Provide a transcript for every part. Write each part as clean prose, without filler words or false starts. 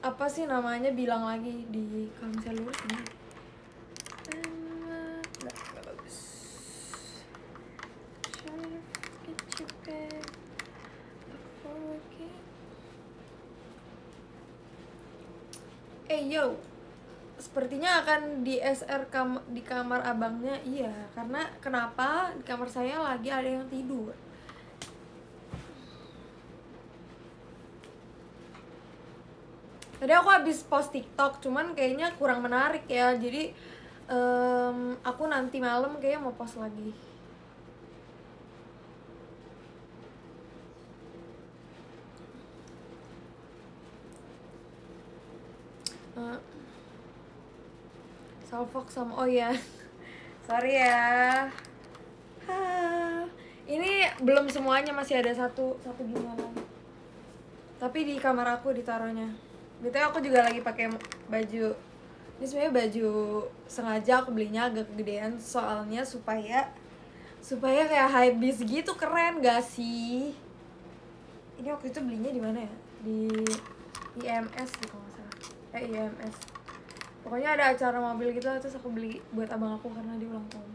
apa sih namanya, bilang lagi di kalau misalnya lurus ini. Nggak bagus. Yo, sepertinya akan di SR di kamar abangnya. Iya, karena kenapa di kamar saya lagi ada yang tidur. Tadi aku habis post TikTok, cuman kayaknya kurang menarik ya. Jadi aku nanti malam kayaknya mau post lagi. Salfok sama, oh ya, sorry ya. Ini belum semuanya, masih ada satu gimana lagi. Tapi di kamar aku ditaruhnya. Betul, aku juga lagi pakai baju. Ini sebenarnya baju sengaja aku belinya agak kegedean soalnya supaya kayak hypebeast gitu, keren gak sih? Ini waktu itu belinya di mana ya? Di IMS gitu kalau nggak salah. IMS. Pokoknya ada acara mobil gitu, terus aku beli buat abang aku karena dia ulang tahun.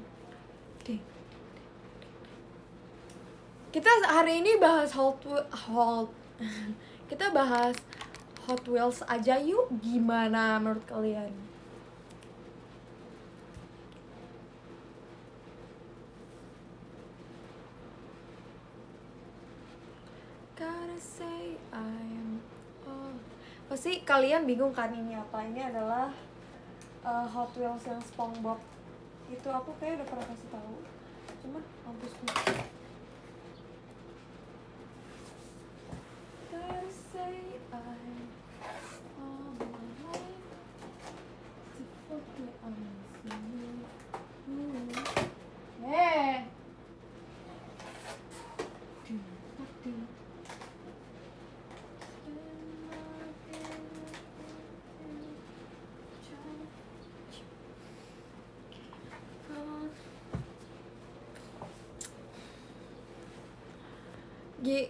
Ding. Kita hari ini bahas kita bahas Hot Wheels aja yuk. Gimana menurut kalian? Gotta say I'm pasti kalian bingung kan ini apa? Ini adalah Hot Wheels yang SpongeBob. Itu aku kayak udah pernah kasih tahu. Cuman mampus gue. Gotta say I'm all my life to forget I'm missing you. Hey.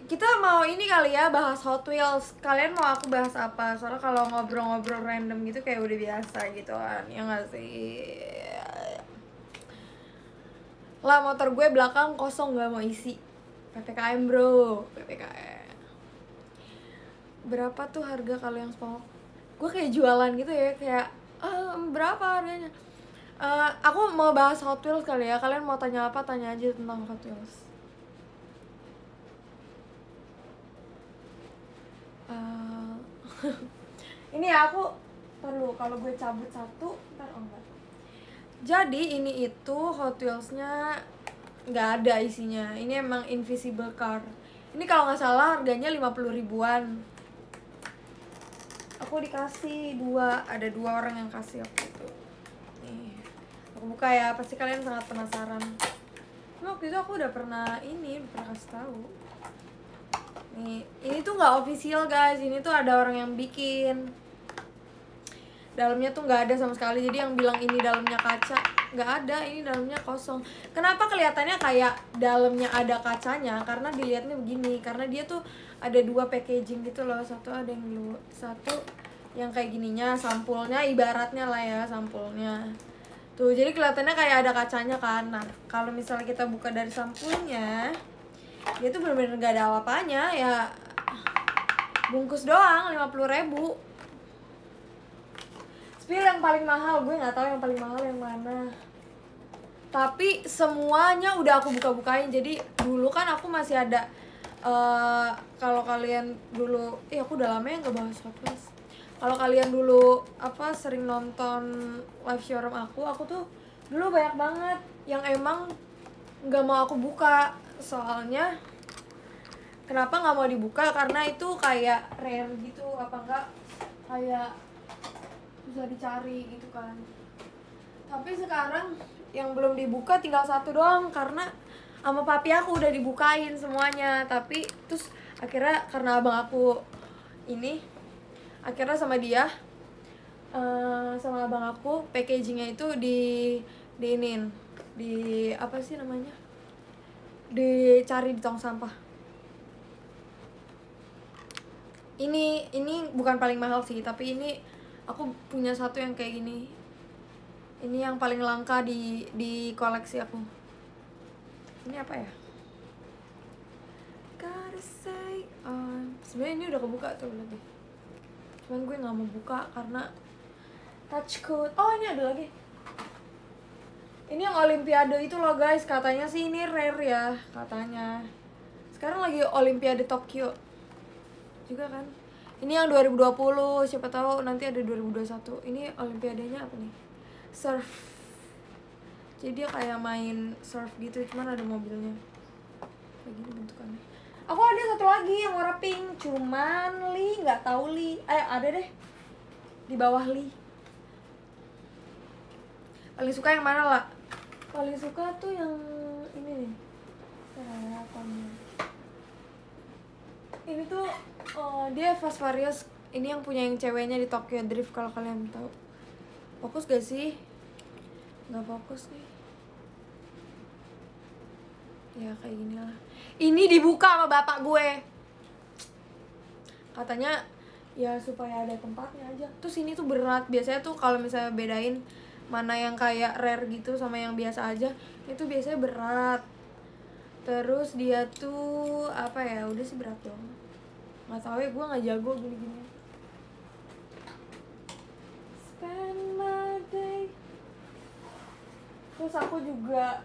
Kita mau ini kali ya, bahas Hot Wheels. Kalian mau aku bahas apa? Soalnya kalau ngobrol-ngobrol random gitu kayak udah biasa gitu kan, ya nggak sih? Lah, motor gue belakang kosong, nggak mau isi. PPKM bro, PPKM. Berapa tuh harga kalau yang SpongeBob? Gue kayak jualan gitu ya, kayak berapa harganya? Aku mau bahas Hot Wheels kali ya. Kalian mau tanya apa, tanya aja tentang Hot Wheels. Ini ya, aku perlu kalau gue cabut satu ntar, oh enggak. Jadi ini itu Hot Wheels-nya nggak ada isinya. Ini emang invisible car. Ini kalau nggak salah harganya 50 ribuan. Aku dikasih ada dua orang yang kasih waktu itu. Nih, aku buka ya, pasti kalian sangat penasaran. Waktu itu aku udah pernah kasih tahu. Nih, ini tuh nggak official guys. Ini tuh ada orang yang bikin. Dalamnya tuh nggak ada sama sekali. Jadi yang bilang ini dalamnya kaca, nggak ada. Ini dalamnya kosong. Kenapa kelihatannya kayak dalamnya ada kacanya? Karena dilihatnya begini. Karena dia tuh ada dua packaging gitu loh. Satu yang kayak gininya, sampulnya ibaratnya lah ya, sampulnya. Tuh, jadi kelihatannya kayak ada kacanya kan. Nah, kalau misalnya kita buka dari sampulnya, dia tuh bener-bener gak ada apa-apanya ya, bungkus doang 50 ribu. Spill yang paling mahal, gue nggak tahu yang paling mahal yang mana. Tapi semuanya udah aku buka-bukain. Jadi dulu kan aku masih ada kalau kalian dulu, aku udah lama ya nggak bahas Hot Wheels. Kalau kalian dulu sering nonton live showroom aku tuh dulu banyak banget yang emang nggak mau aku buka. Soalnya kenapa nggak mau dibuka? Karena itu kayak rare gitu, apa enggak kayak bisa dicari gitu kan. Tapi sekarang yang belum dibuka tinggal satu doang, karena sama papi aku udah dibukain semuanya. Tapi terus akhirnya karena abang aku akhirnya sama dia sama abang aku packagingnya itu di apa sih namanya, dicari di tong sampah. Ini bukan paling mahal sih, tapi ini aku punya satu yang kayak gini. Ini yang paling langka di koleksi aku. Ini apa ya? Gotta say sebenarnya ini udah kebuka tuh lebih. Cuman gue nggak mau buka karena touch code. Oh, ini ada lagi. Ini yang Olimpiade itu loh guys, katanya sih ini rare ya, katanya. Sekarang lagi Olimpiade Tokyo juga kan. Ini yang 2020, siapa tahu nanti ada 2021. Ini Olimpiadenya apa nih? Surf. Jadi dia kayak main surf gitu, cuman ada mobilnya. Kayak gini bentukannya. Aku ada satu lagi yang warna pink, cuman Li nggak tahu Li. Ada deh di bawah Li. Paling suka yang mana lah? Paling suka tuh yang ini nih. Ini tuh dia Fast Furious. Ini yang punya yang ceweknya di Tokyo Drift, kalau kalian tahu. Fokus gak sih? Nggak fokus nih. Ya kayak gini lah. Ini dibuka sama bapak gue. Katanya ya supaya ada tempatnya aja. Terus ini tuh berat. Biasanya tuh kalau misalnya bedain mana yang kayak rare gitu sama yang biasa aja, itu biasanya berat. Terus dia tuh apa ya, udah sih berat dong. Nggak tahu ya, gue nggak jago gini-gini. Spend my day. Terus aku juga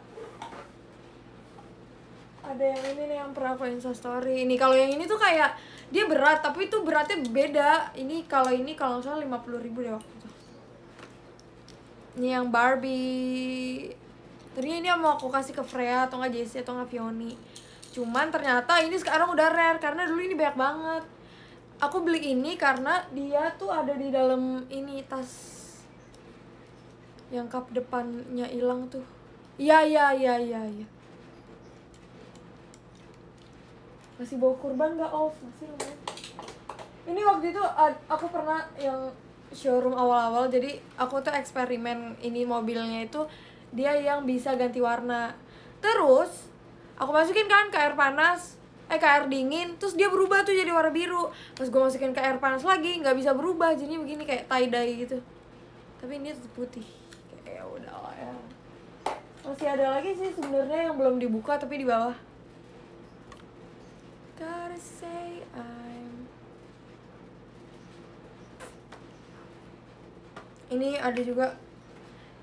ada yang ini nih yang pernah aku Instastory. Ini kalau yang ini tuh kayak dia berat, tapi itu beratnya beda. Ini kalau nggak salah 50.000 deh waktu itu. Ini yang Barbie. Tadinya ini mau aku kasih ke Freya atau nggak Jessie atau nggak Fioni. Cuman ternyata ini sekarang udah rare karena dulu ini banyak banget. Aku beli ini karena dia tuh ada di dalam ini tas yang kap depannya hilang tuh. Iya. Masih bawa kurban nggak off? Masih lumayan. Ini waktu itu aku pernah yang showroom awal-awal, jadi aku tuh eksperimen ini mobilnya itu dia yang bisa ganti warna. Terus aku masukin kan ke air panas, ke air dingin, terus dia berubah tuh jadi warna biru. Pas gue masukin ke air panas lagi nggak bisa berubah, jadi begini kayak tie dye gitu. Tapi ini tetap putih. Kayak ya udah lah ya. Masih ada lagi sih sebenarnya yang belum dibuka tapi di bawah. Gotta say ini ada juga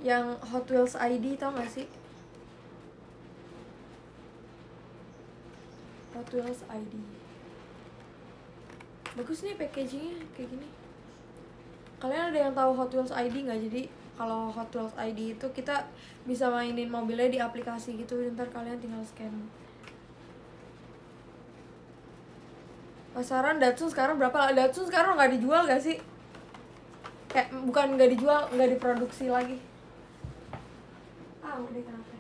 yang Hot Wheels ID, tau gak sih? Hot Wheels ID. Bagus nih packagingnya kayak gini. Kalian ada yang tahu Hot Wheels ID nggak? Jadi kalau Hot Wheels ID itu kita bisa mainin mobilnya di aplikasi gitu. Ntar kalian tinggal scan. Pasaran Datsun sekarang berapa lah? Datsun sekarang nggak dijual gak sih? Kayak bukan nggak dijual, nggak diproduksi lagi. Udah kenapa?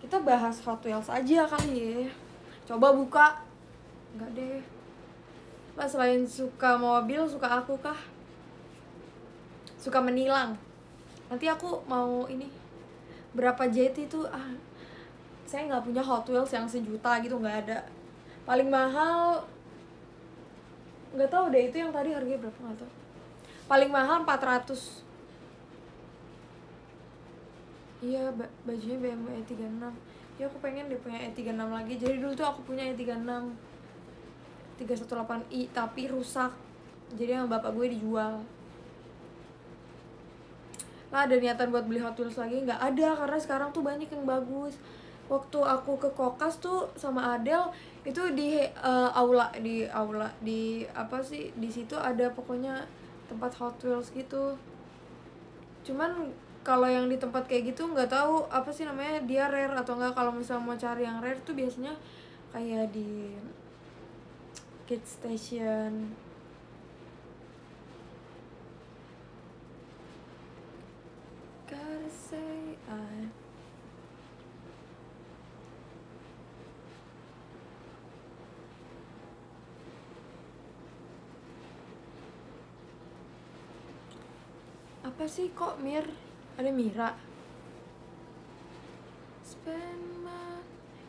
Kita bahas Hot Wheels aja kali ya. Coba buka. Enggak deh. Mas, selain suka mobil, suka aku kah? Suka menilang. Nanti aku mau ini. Berapa JT itu? Saya nggak punya Hot Wheels yang 1 juta gitu, nggak ada. Paling mahal nggak tahu deh, itu yang tadi harganya berapa nggak tahu. Paling mahal 400. Iya, bajunya BMW E36. Ya aku pengen deh punya E36 lagi. Jadi dulu tuh aku punya E36 318i tapi rusak. Jadi sama bapak gue dijual. Lah ada niatan buat beli Hot Wheels lagi? Nggak ada, karena sekarang tuh banyak yang bagus. Waktu aku ke Kokas tuh sama Adel itu di aula di apa sih, di situ ada pokoknya tempat Hot Wheels gitu. Cuman kalau yang di tempat kayak gitu nggak tahu apa sih namanya, dia rare atau enggak. Kalau misalnya mau cari yang rare tuh biasanya kayak di Kid Station. Gotta say apa sih kok Mir? Ada Mira.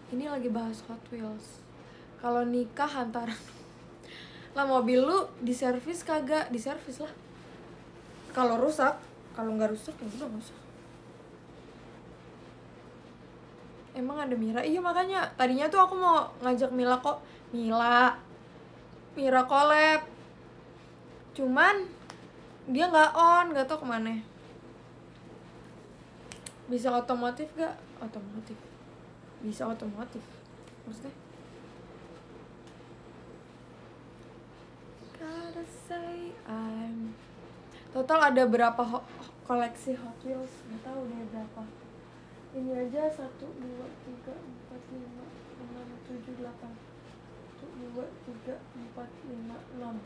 Ini lagi bahas Hot Wheels. Kalau nikah hantaran. Lah mobil lu diservis kagak? Diservis lah. Kalau rusak, kalau nggak rusak ya udah nggak usah. Emang ada Mira? Iya makanya tadinya tuh aku mau ngajak Mira collab. Cuman dia nggak on, nggak tau kemana. Bisa otomotif gak? Otomotif. Bisa otomotif. Maksudnya? Gotta say I'm. Total ada berapa koleksi Hot Wheels? Nggak tahu deh berapa. Ini aja 1, 2, 3, 4, 5, 6, 7, 8 1, 2, 3, 4, 5, 6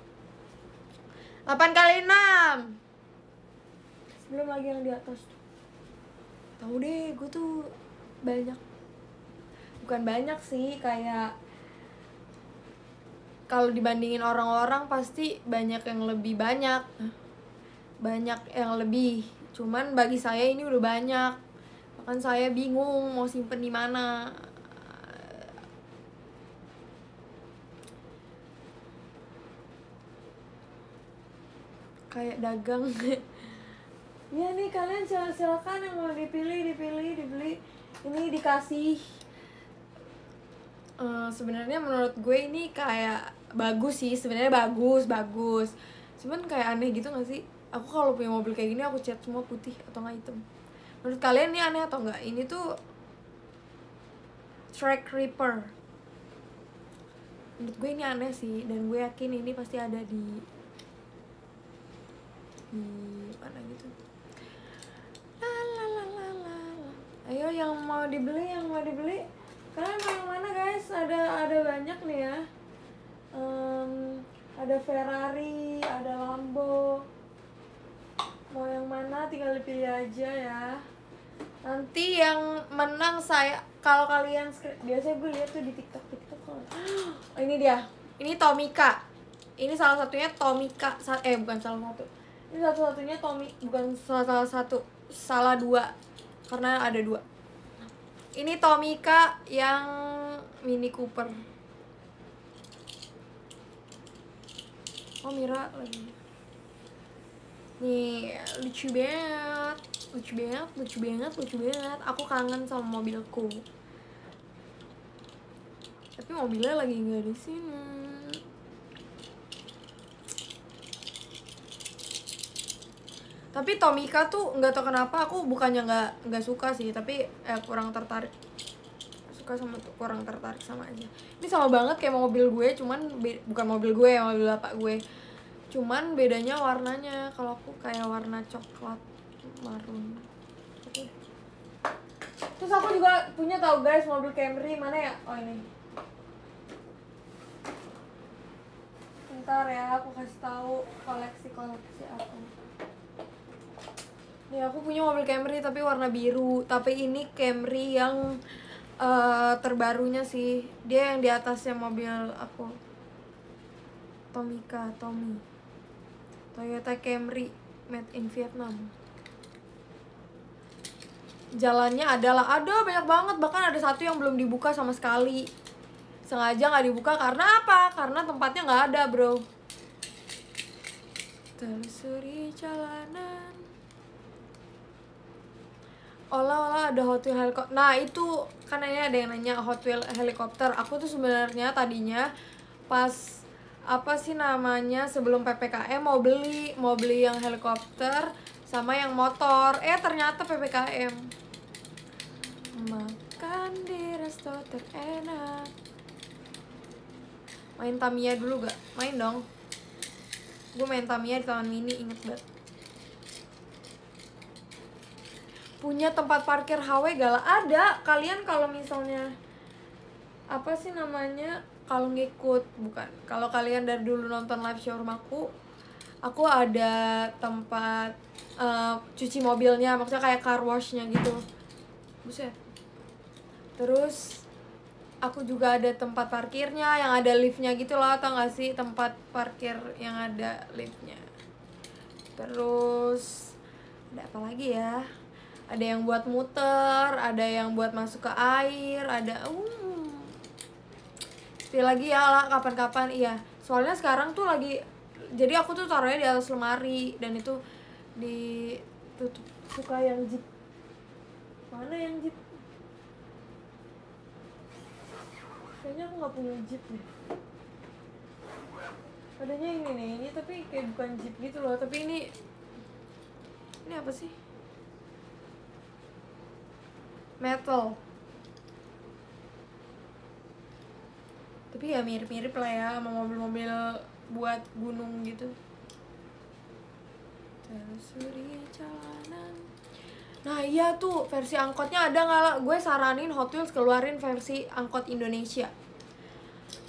8 kali 6. Belum lagi yang di atas tuh. Tahu deh, gue tuh banyak. Bukan banyak sih, kayak kalau dibandingin orang-orang pasti banyak yang lebih banyak. Banyak yang lebih. Cuman bagi saya ini udah banyak. Bahkan saya bingung mau simpen di mana. Kayak dagang. Ya nih kalian silakan yang mau dipilih. Ini dikasih. Sebenarnya menurut gue ini kayak bagus sih, sebenarnya bagus. Cuman kayak aneh gitu nggak sih? Aku kalau punya mobil kayak gini aku cat semua putih atau nggak hitam. Menurut kalian ini aneh atau enggak? Ini tuh Track Reaper. Menurut gue ini aneh sih, dan gue yakin ini pasti ada di mana gitu. Ayo yang mau dibeli. Kalian mau yang mana guys? Ada banyak nih ya. Ada Ferrari, ada Lambo. Mau yang mana tinggal dipilih aja ya. Nanti yang menang saya, kalau kalian biasanya gue lihat tuh di TikTok oh, ini dia. Ini Tomica. Ini salah satunya Tomica. Bukan salah satu. Ini satu-satunya bukan salah satu, salah dua. Karena ada dua. Ini Tomica yang Mini Cooper. Oh Mira lagi. Nih lucu banget. Aku kangen sama mobilku. Tapi mobilnya lagi nggak di sini. Tapi Tomica tuh nggak tau kenapa aku bukannya nggak suka sih, tapi kurang tertarik sama aja. Ini sama banget kayak mobil gue, cuman bukan mobil gue, mobil bapak gue. Cuman bedanya warnanya. Kalau aku kayak warna coklat marun. Oke. Terus aku juga punya tahu guys mobil Camry, mana ya? Oh ini. Bentar ya, aku kasih tahu koleksi aku. Nih aku punya mobil Camry tapi warna biru. Tapi ini Camry yang terbarunya sih. Dia yang di atasnya mobil aku. Toyota Camry made in Vietnam. Jalannya ada banyak banget. Bahkan ada satu yang belum dibuka sama sekali. Sengaja nggak dibuka karena apa? Karena tempatnya nggak ada bro. Telusuri jalanan. Olah ada Hot Wheels helikopter. Nah itu kan ini ada yang nanya Hot Wheels helikopter. Aku tuh sebenarnya tadinya pas apa sih namanya sebelum PPKM mau beli yang helikopter sama yang motor. Ternyata PPKM. Makan di resto terenak. Main Tamiya dulu gak? Main dong. Gue main Tamiya di Taman Mini, inget banget. Punya tempat parkir HW gak lah? Ada. Kalian kalau misalnya apa sih namanya, kalau ngikut, bukan, kalau kalian dari dulu nonton live showroom aku ada tempat cuci mobilnya, maksudnya kayak car washnya gitu. Buset. Terus aku juga ada tempat parkirnya yang ada liftnya gitu loh, tau gak sih tempat parkir yang ada liftnya. Terus ada apa lagi ya? Ada yang buat muter, ada yang buat masuk ke air, ada Sekali lagi ya lah, kapan-kapan iya. Soalnya sekarang tuh lagi, jadi aku tuh taruhnya di atas lemari dan itu ditutup. Suka yang jeep. Mana yang jeep? Kayaknya aku nggak punya jeep deh. Adanya ini nih, ini tapi kayak bukan jeep gitu loh, tapi ini apa sih? Metal. Tapi ya mirip-mirip lah ya sama mobil-mobil buat gunung gitu. Telusuri jalanan. Nah iya tuh, versi angkotnya ada nggak lah? Gue saranin Hot Wheels keluarin versi angkot Indonesia.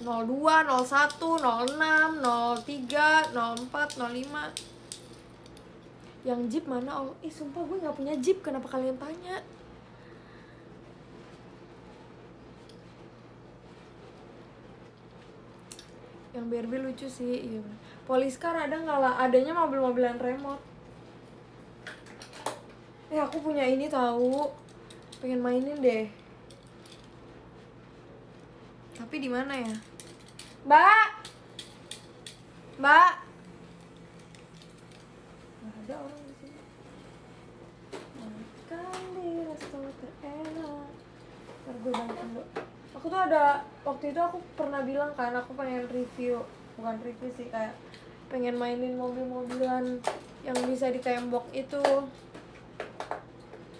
02, 01, 06, 03, 04, 05. Yang Jeep mana? Oh, sumpah gue nggak punya Jeep. Kenapa kalian tanya? Yang Barbie lucu sih, iya. Poliskar ada nggak lah? Adanya mobil-mobilan remote. Aku punya ini tahu. Pengen mainin deh. Tapi di mana ya? Mbak. Mbak. Nggak ada orang di sini. Makan di resto terenak. Ntar gue bangun dulu. Aku tuh ada, waktu itu aku pernah bilang kan aku pengen review, bukan review sih, kayak pengen mainin mobil-mobilan yang bisa di tembok itu.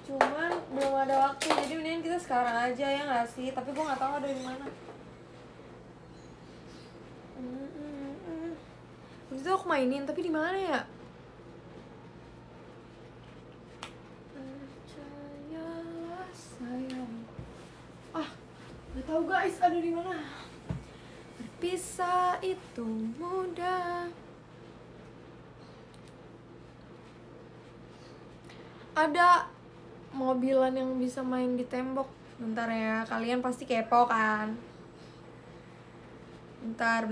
Cuman belum ada waktu, jadi mending kita sekarang aja ya nggak sih? Tapi gue nggak tahu ada di mana. Waktu itu aku mainin, tapi di mana ya? Percayalah sayang. Nggak tahu guys, ada di mana? Berpisah itu mudah. Ada mobilan yang bisa main di tembok. Bentar ya, kalian pasti kepo kan? Bentar.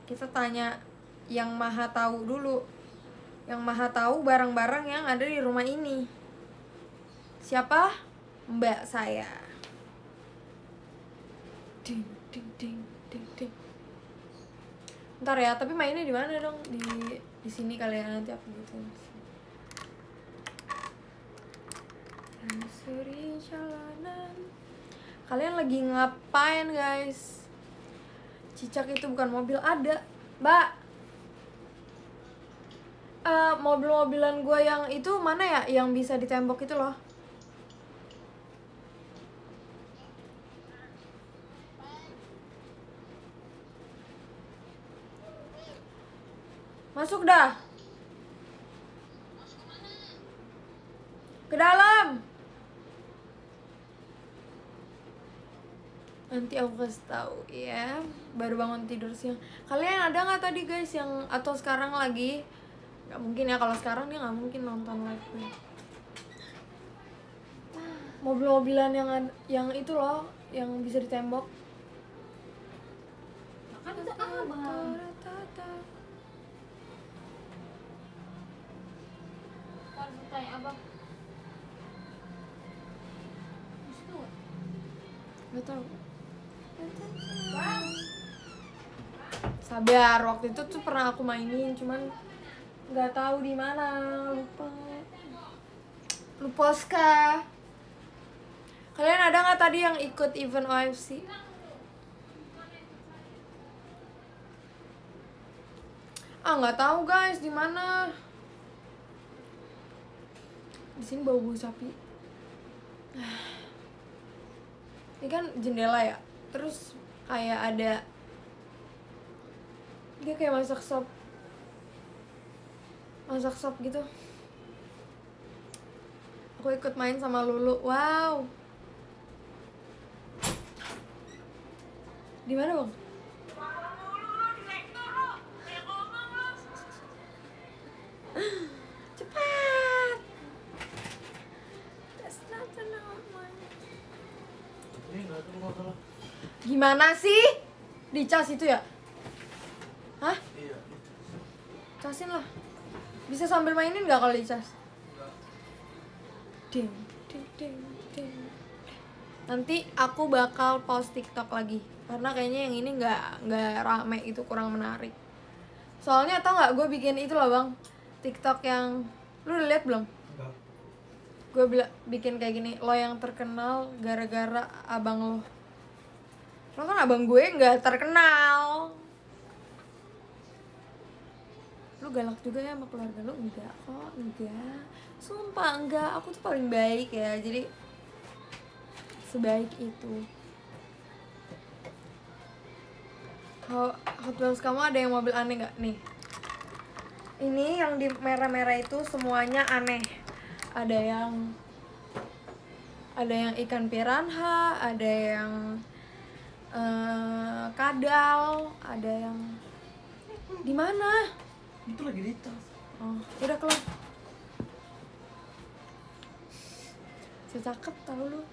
Kita tanya yang maha tahu dulu. Yang maha tahu barang-barang yang ada di rumah ini. Siapa? Mbak saya. Ding. Bentar ya, tapi mainnya di mana dong? Di sini kalian, nanti aku gituin. Telusuri jalanan. Kalian lagi ngapain guys? Cicak itu bukan mobil, ada Mbak. Mobil-mobilan gue yang itu mana ya? Yang bisa di tembok itu loh. Masuk dah. Ke dalam. Nanti aku kasih tahu ya. Baru bangun tidur siang. Kalian ada nggak tadi guys yang atau sekarang lagi? Nggak mungkin ya, kalau sekarang dia nggak mungkin nonton live gue. Mobil-mobilan yang itu loh, yang bisa ditembok. Kan itu abang. Tanya abang. Itu. Gak tahu. Bang. Sabar, waktu itu tuh pernah aku mainin, cuman nggak tahu di mana, lupa ska. Kalian ada nggak tadi yang ikut event OFC? Nggak tahu guys di mana. Di sini bau sapi. Ini kan jendela ya, terus kayak ada, dia kayak masak sop gitu. Aku ikut main sama Lulu. Wow. Di mana bang? Cepat. Gimana sih? Dicas itu ya? Hah? Iya. Casin lah. Bisa sambil mainin nggak kalau dicas? Ding, ding, ding, ding. Nanti aku bakal post TikTok lagi karena kayaknya yang ini nggak rame, itu kurang menarik. Soalnya tau nggak, gue bikin itu loh bang, TikTok yang lu udah lihat belum? Gue bikin kayak gini, lo yang terkenal gara-gara abang lo. Lo kan abang gue nggak terkenal. Lu galak juga ya sama keluarga lu? Enggak kok, enggak. Sumpah enggak, aku tuh paling baik ya. Jadi sebaik itu. Hot Wheels kamu ada yang mobil aneh nggak nih? Ini yang di merah-merah itu semuanya aneh. Ada yang ikan piranha, ada yang kadal, ada yang di mana? Itu lagi di tas. Oh, udah kelar. Secakep tau lu.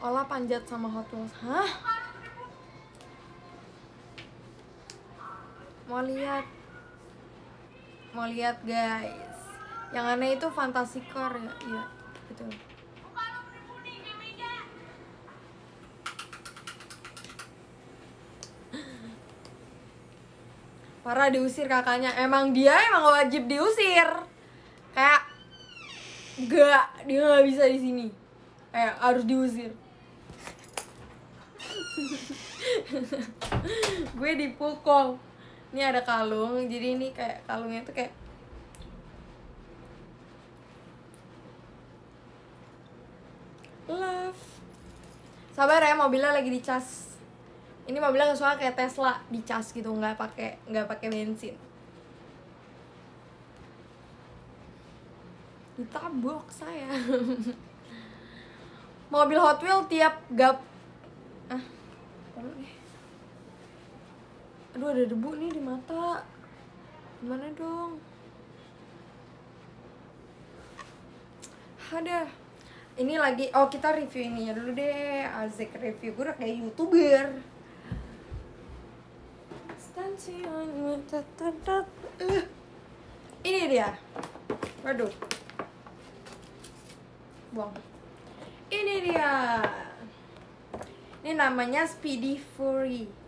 Olah panjat sama Hot Wheels. Hah? Mau lihat guys. Yang aneh itu Fantasy Car ya. Iya, betul. Parah, diusir kakaknya. Emang wajib diusir. Kayak dia nggak bisa di sini. Kayak harus diusir. Gue dipukul. Ini ada kalung, jadi ini kayak kalungnya tuh kayak love. Sabar ya, mobilnya lagi dicas. Ini mobilnya soalnya kayak Tesla, dicas gitu, nggak pakai bensin. Ditabok saya. Mobil Hot Wheels tiap aduh, ada debu nih di mata. Gimana dong? Ada. Ini lagi, kita review ininya dulu deh. Asik review, gue udah kayak YouTuber. Ini dia. Waduh. Buang. Ini dia. Ini namanya Speedy Fury.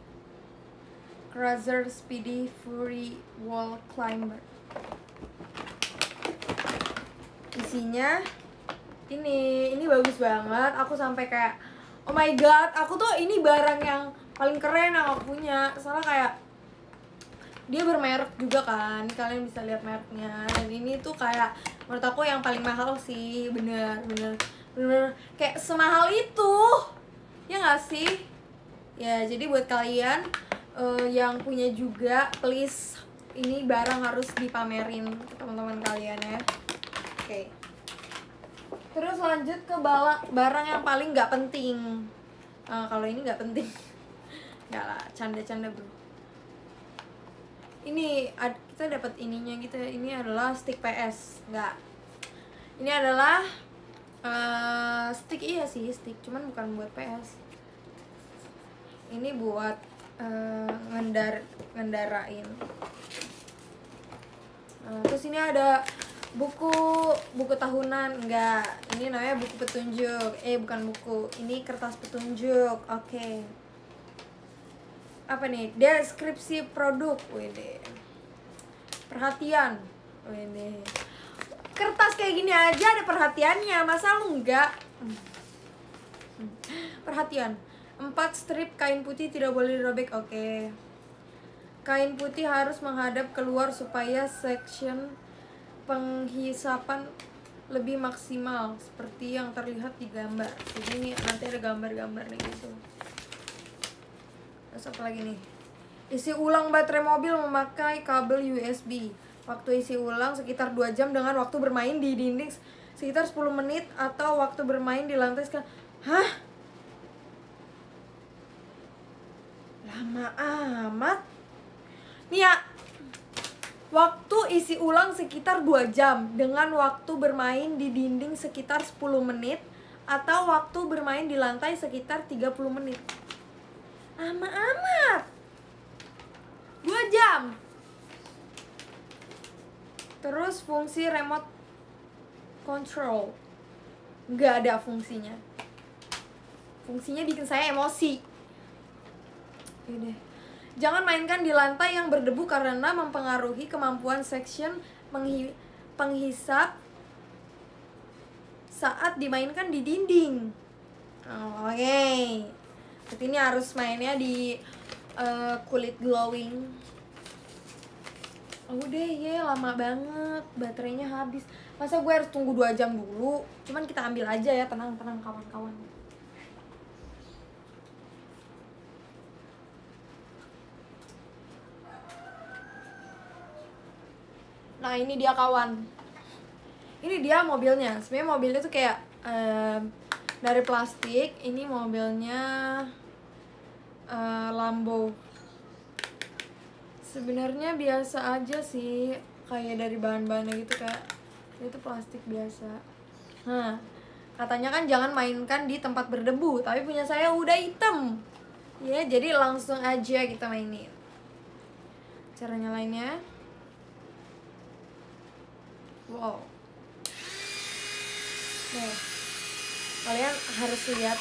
Cruiser Speedy Fury Wall Climber. Isinya ini bagus banget. Aku sampai kayak oh my god, aku tuh ini barang yang paling keren yang aku punya. Soalnya kayak dia bermerek juga kan, kalian bisa lihat mereknya. Dan ini tuh kayak menurut aku yang paling mahal sih, bener kayak semahal itu, ya nggak sih? Ya jadi buat kalian yang punya juga, please, ini barang harus dipamerin ke teman-teman kalian ya. Oke. Terus lanjut ke barang yang paling nggak penting. Kalau ini nggak penting, nggak lah, canda-canda bro. Ini kita dapat ininya gitu. Ini adalah stick PS, nggak. Ini adalah stick, iya sih stick, cuman bukan buat PS. Ini buat ngendarain. Terus ini ada buku tahunan, enggak, ini namanya buku petunjuk. Bukan buku, ini kertas petunjuk. Oke. Apa nih? Deskripsi produk. Wede. Perhatian. Wede. Kertas kayak gini aja ada perhatiannya, masa lu enggak? Perhatian. 4 strip kain putih tidak boleh dirobek. Oke. Kain putih harus menghadap keluar supaya section penghisapan lebih maksimal seperti yang terlihat di gambar. Jadi ini nanti ada gambar-gambar nih gitu. Terus apa lagi nih? Isi ulang baterai mobil memakai kabel USB. Waktu isi ulang sekitar 2 jam dengan waktu bermain di dinding sekitar 10 menit atau waktu bermain di lantai Hah? Lama amat. Nih ya, waktu isi ulang sekitar 2 jam dengan waktu bermain di dinding sekitar 10 menit atau waktu bermain di lantai sekitar 30 menit. Lama amat. 2 jam. Terus fungsi remote control nggak ada fungsinya. Fungsinya bikin saya emosi. Ini. Jangan mainkan di lantai yang berdebu karena mempengaruhi kemampuan section penghisap saat dimainkan di dinding. Oke. Tapi ini harus mainnya di kulit glowing. Udah ya, lama banget, baterainya habis. Masa gue harus tunggu 2 jam dulu? Cuman kita ambil aja ya, tenang-tenang kawan-kawan. Nah ini dia kawan. Ini dia mobilnya. Sebenarnya mobilnya tuh kayak dari plastik. Ini mobilnya Lambo. Sebenarnya biasa aja sih, kayak dari bahan-bahannya gitu, kayak itu plastik biasa. Nah, katanya kan jangan mainkan di tempat berdebu, tapi punya saya udah hitam. Ya, jadi langsung aja kita mainin. Cara nyalainnya. Wow. Nih. Kalian harus lihat.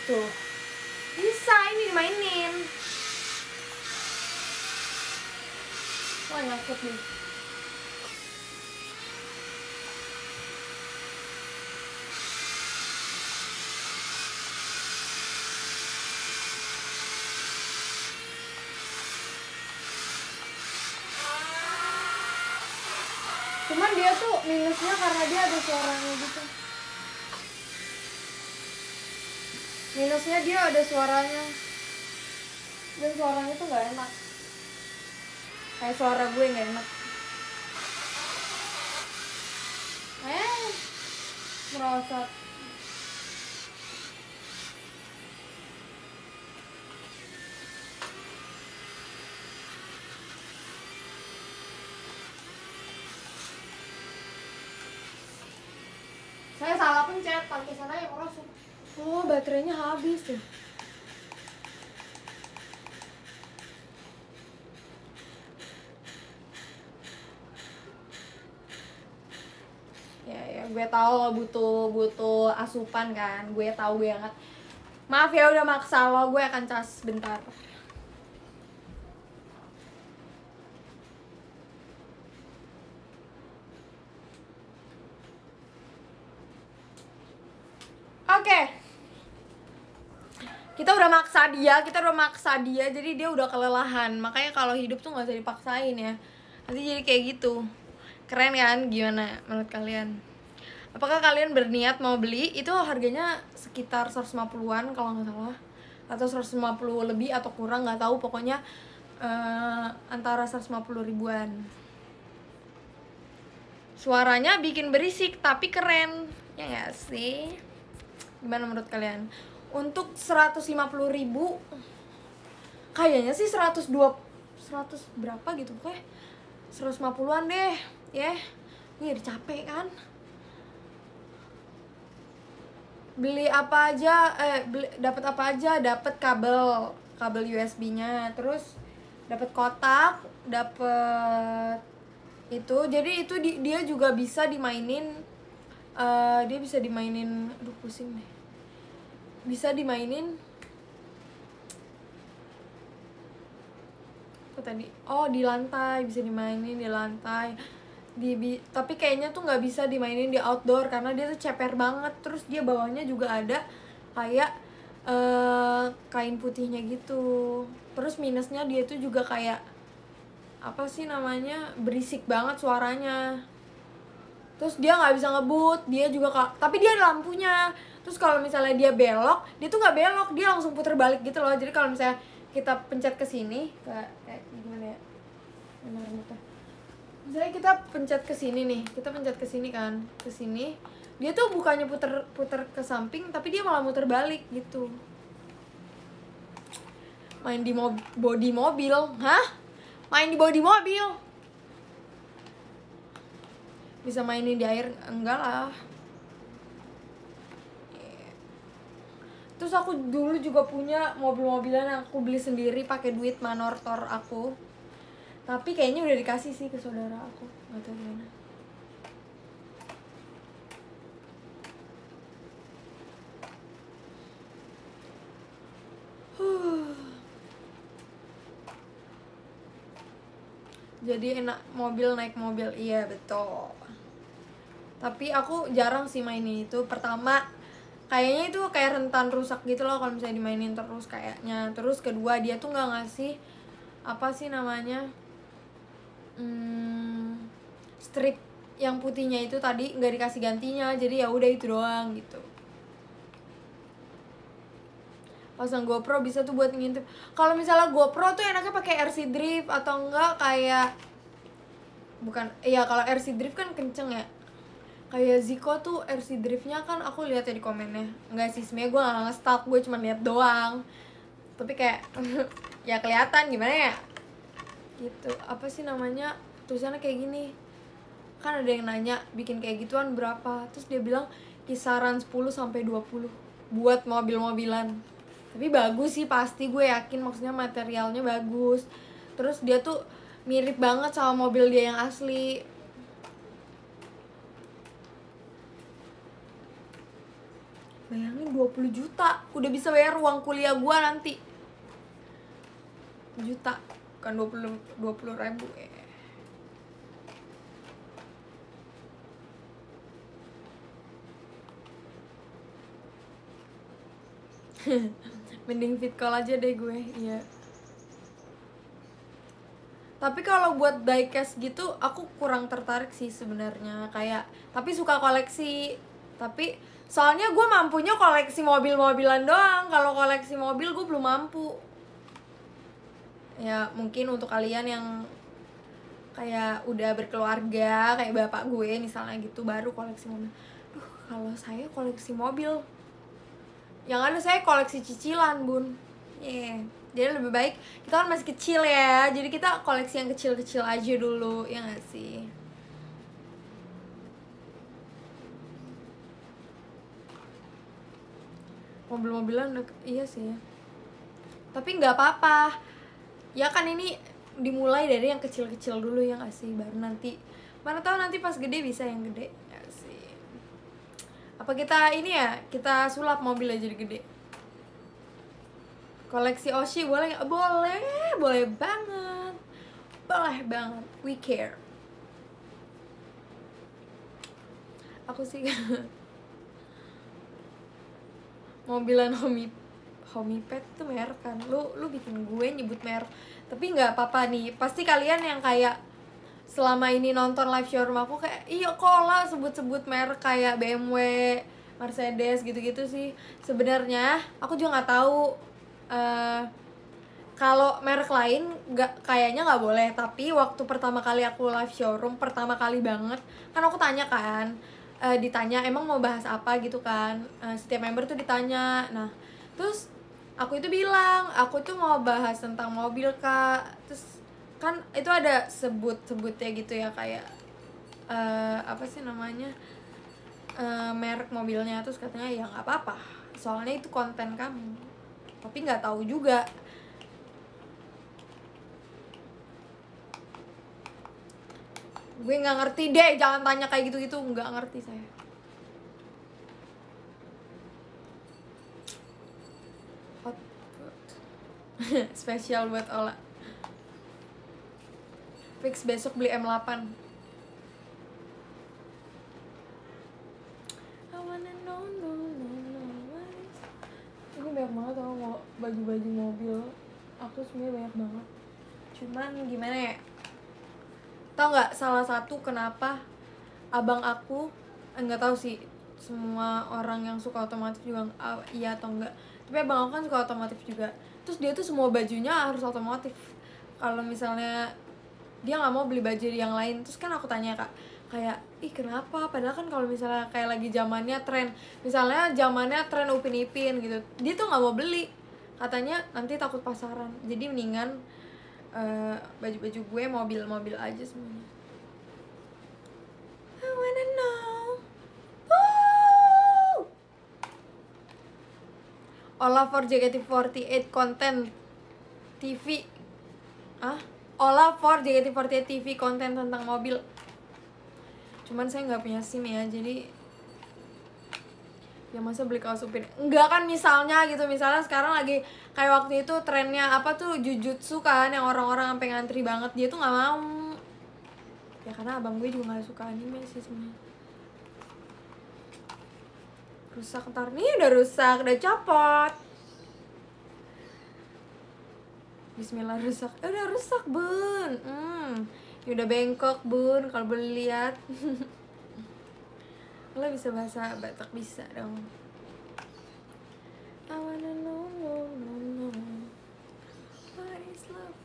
Tuh. Bisa ini dimainin. Wah, nyangkut nih. Cuman dia tuh minusnya karena dia ada suaranya gitu. Minusnya dia ada suaranya. Dan suaranya tuh gak enak. Kayak suara gue gak enak. Merosot. Saya salah pencet, pantesan aja merosot. Oh, baterainya habis tuh. Ya, gue tahu lo butuh asupan kan. Gue tahu banget. Maaf ya udah maksa lo, gue akan cas bentar. Oke. Kita udah maksa dia, jadi dia udah kelelahan. Makanya kalau hidup tuh nggak usah dipaksain ya. Nanti jadi kayak gitu. Keren kan? Gimana menurut kalian? Apakah kalian berniat mau beli? Itu harganya sekitar 150-an kalau nggak salah, atau 150 lebih atau kurang, nggak tahu, pokoknya antara 150 ribuan. Suaranya bikin berisik tapi keren, ya nggak sih? Gimana menurut kalian? Untuk 150.000 kayaknya sih 100 berapa gitu, pokoknya 150-an deh ya. Gue jadi capek kan. Beli apa aja, dapat apa aja, dapat kabel USB-nya, terus dapat kotak, dapat itu. Jadi itu dia juga bisa dimainin, dia bisa dimainin, aduh pusing deh, bisa dimainin apa tadi, oh di lantai, bisa dimainin di lantai. Tapi kayaknya tuh nggak bisa dimainin di outdoor karena dia tuh ceper banget. Terus dia bawahnya juga ada kayak kain putihnya gitu. Terus minusnya dia tuh juga kayak apa sih namanya, berisik banget suaranya. Terus dia nggak bisa ngebut, dia juga tapi dia ada lampunya. Terus kalau misalnya dia belok, dia tuh nggak belok, dia langsung puter balik gitu loh. Jadi kalau misalnya kita pencet ke sini, kayak gimana ya? Misalnya kita pencet ke sini nih, kita pencet ke sini kan, ke sini, dia tuh bukannya puter ke samping, tapi dia malah muter balik gitu. Main di bodi mobil, hah? Main di bodi mobil? Bisa mainin di air? Enggak lah. Terus aku dulu juga punya mobil-mobilan yang aku beli sendiri pakai duit manortor aku. Tapi kayaknya udah dikasih sih ke saudara aku, nggak tahu gimana. Jadi enak naik mobil, iya betul. Tapi aku jarang sih mainin itu. Pertama, kayaknya itu kayak rentan rusak gitu loh kalau misalnya dimainin terus kayaknya. Terus kedua, dia tuh nggak ngasih apa sih namanya, strip yang putihnya itu tadi nggak dikasih gantinya. Jadi ya udah itu doang gitu. Pasang GoPro bisa tuh buat ngintip. Kalau misalnya GoPro tuh enaknya pakai RC Drift atau enggak kayak kalau RC Drift kan kenceng ya. Kayak Zico tuh RC Driftnya kan aku lihat ya di komennya. Enggak sih, sebenarnya gue nggak nge-stalk, gue cuma lihat doang. Tapi kayak ya kelihatan gimana ya. Gitu. Apa sih namanya? Tulisannya kayak gini. Kan ada yang nanya bikin kayak gituan berapa. Terus dia bilang kisaran 10 sampai 20 buat mobil-mobilan. Tapi bagus sih pasti, gue yakin, maksudnya materialnya bagus. Terus dia tuh mirip banget sama mobil dia yang asli. Bayangin 20 juta, udah bisa bayar uang kuliah gue nanti. Juta, bukan 20 ribu ya. Mending fit call aja deh gue, iya. Tapi kalau buat diecast gitu aku kurang tertarik sih sebenarnya, kayak tapi suka koleksi. Tapi soalnya gue mampunya koleksi mobil-mobilan doang. Kalau koleksi mobil gue belum mampu. Ya mungkin untuk kalian yang kayak udah berkeluarga kayak bapak gue misalnya gitu baru koleksi mobil. Kalau saya koleksi mobil, yang ada saya koleksi cicilan, bun. Jadi lebih baik, kita kan masih kecil ya, jadi kita koleksi yang kecil-kecil aja dulu, ya gak sih? Mobil-mobilan iya sih. Tapi nggak apa-apa. Ya kan ini dimulai dari yang kecil-kecil dulu, ya gak sih? Baru nanti, mana tahu nanti pas gede bisa yang gede. Apa kita ini ya, kita sulap mobilnya jadi gede. Koleksi Oshi boleh nggak? Boleh banget. Boleh banget, we care. Aku sih mobilan Homipet tuh merek kan. Lu bikin gue nyebut merek. Tapi nggak apa-apa nih, pasti kalian yang kayak selama ini nonton live showroom aku kayak iya kok lah sebut-sebut merek kayak BMW, Mercedes gitu-gitu sih. Sebenarnya aku juga nggak tahu kalau merek lain kayaknya nggak boleh. Tapi waktu pertama kali aku live showroom, pertama kali banget kan aku tanya kan, ditanya emang mau bahas apa gitu kan, setiap member tuh ditanya. Nah terus aku itu bilang aku tuh mau bahas tentang mobil kak. Terus kan itu ada sebutnya gitu ya, kayak apa sih namanya, merek mobilnya. Terus katanya ya nggak apa-apa soalnya itu konten kamu. Tapi nggak tahu juga. Gue nggak ngerti deh, jangan tanya kayak gitu-gitu, nggak ngerti saya. Hot spesial buat Ola. Fix besok beli M8. Ini banyak banget tau mau baju-baju mobil. Aku sebenarnya banyak banget. Cuman gimana ya? Tau nggak salah satu kenapa abang aku, nggak tahu sih semua orang yang suka otomotif juga iya atau enggak, tapi abang aku kan suka otomotif juga. Terus dia tuh semua bajunya harus otomotif. Kalau misalnya dia nggak mau beli baju yang lain. Terus kan aku tanya kak, kayak ih kenapa, padahal kan kalau misalnya kayak lagi zamannya tren, misalnya zamannya tren Upin Ipin gitu, dia tuh nggak mau beli, katanya nanti takut pasaran. Jadi mendingan baju-baju gue mobil-mobil aja semuanya. I wanna know. Ola for JKT48 konten TV. olah for JKT48 TV konten tentang mobil. Cuman saya nggak punya SIM ya, jadi ya masa beli kaos Upin. Enggak kan, misalnya sekarang lagi kayak waktu itu trennya apa tuh, Jujutsu kan, yang orang-orang sampai ngantri banget, dia tuh nggak mau ya, karena abang gue juga nggak suka anime sih sebenarnya. Rusak ntar nih, udah rusak, udah copot. Bismillah rusak, udah rusak bun. Ya udah bengkok bun, kalau boleh lihat. Lo bisa bahasa Batak bisa dong. I wanna know, what is love.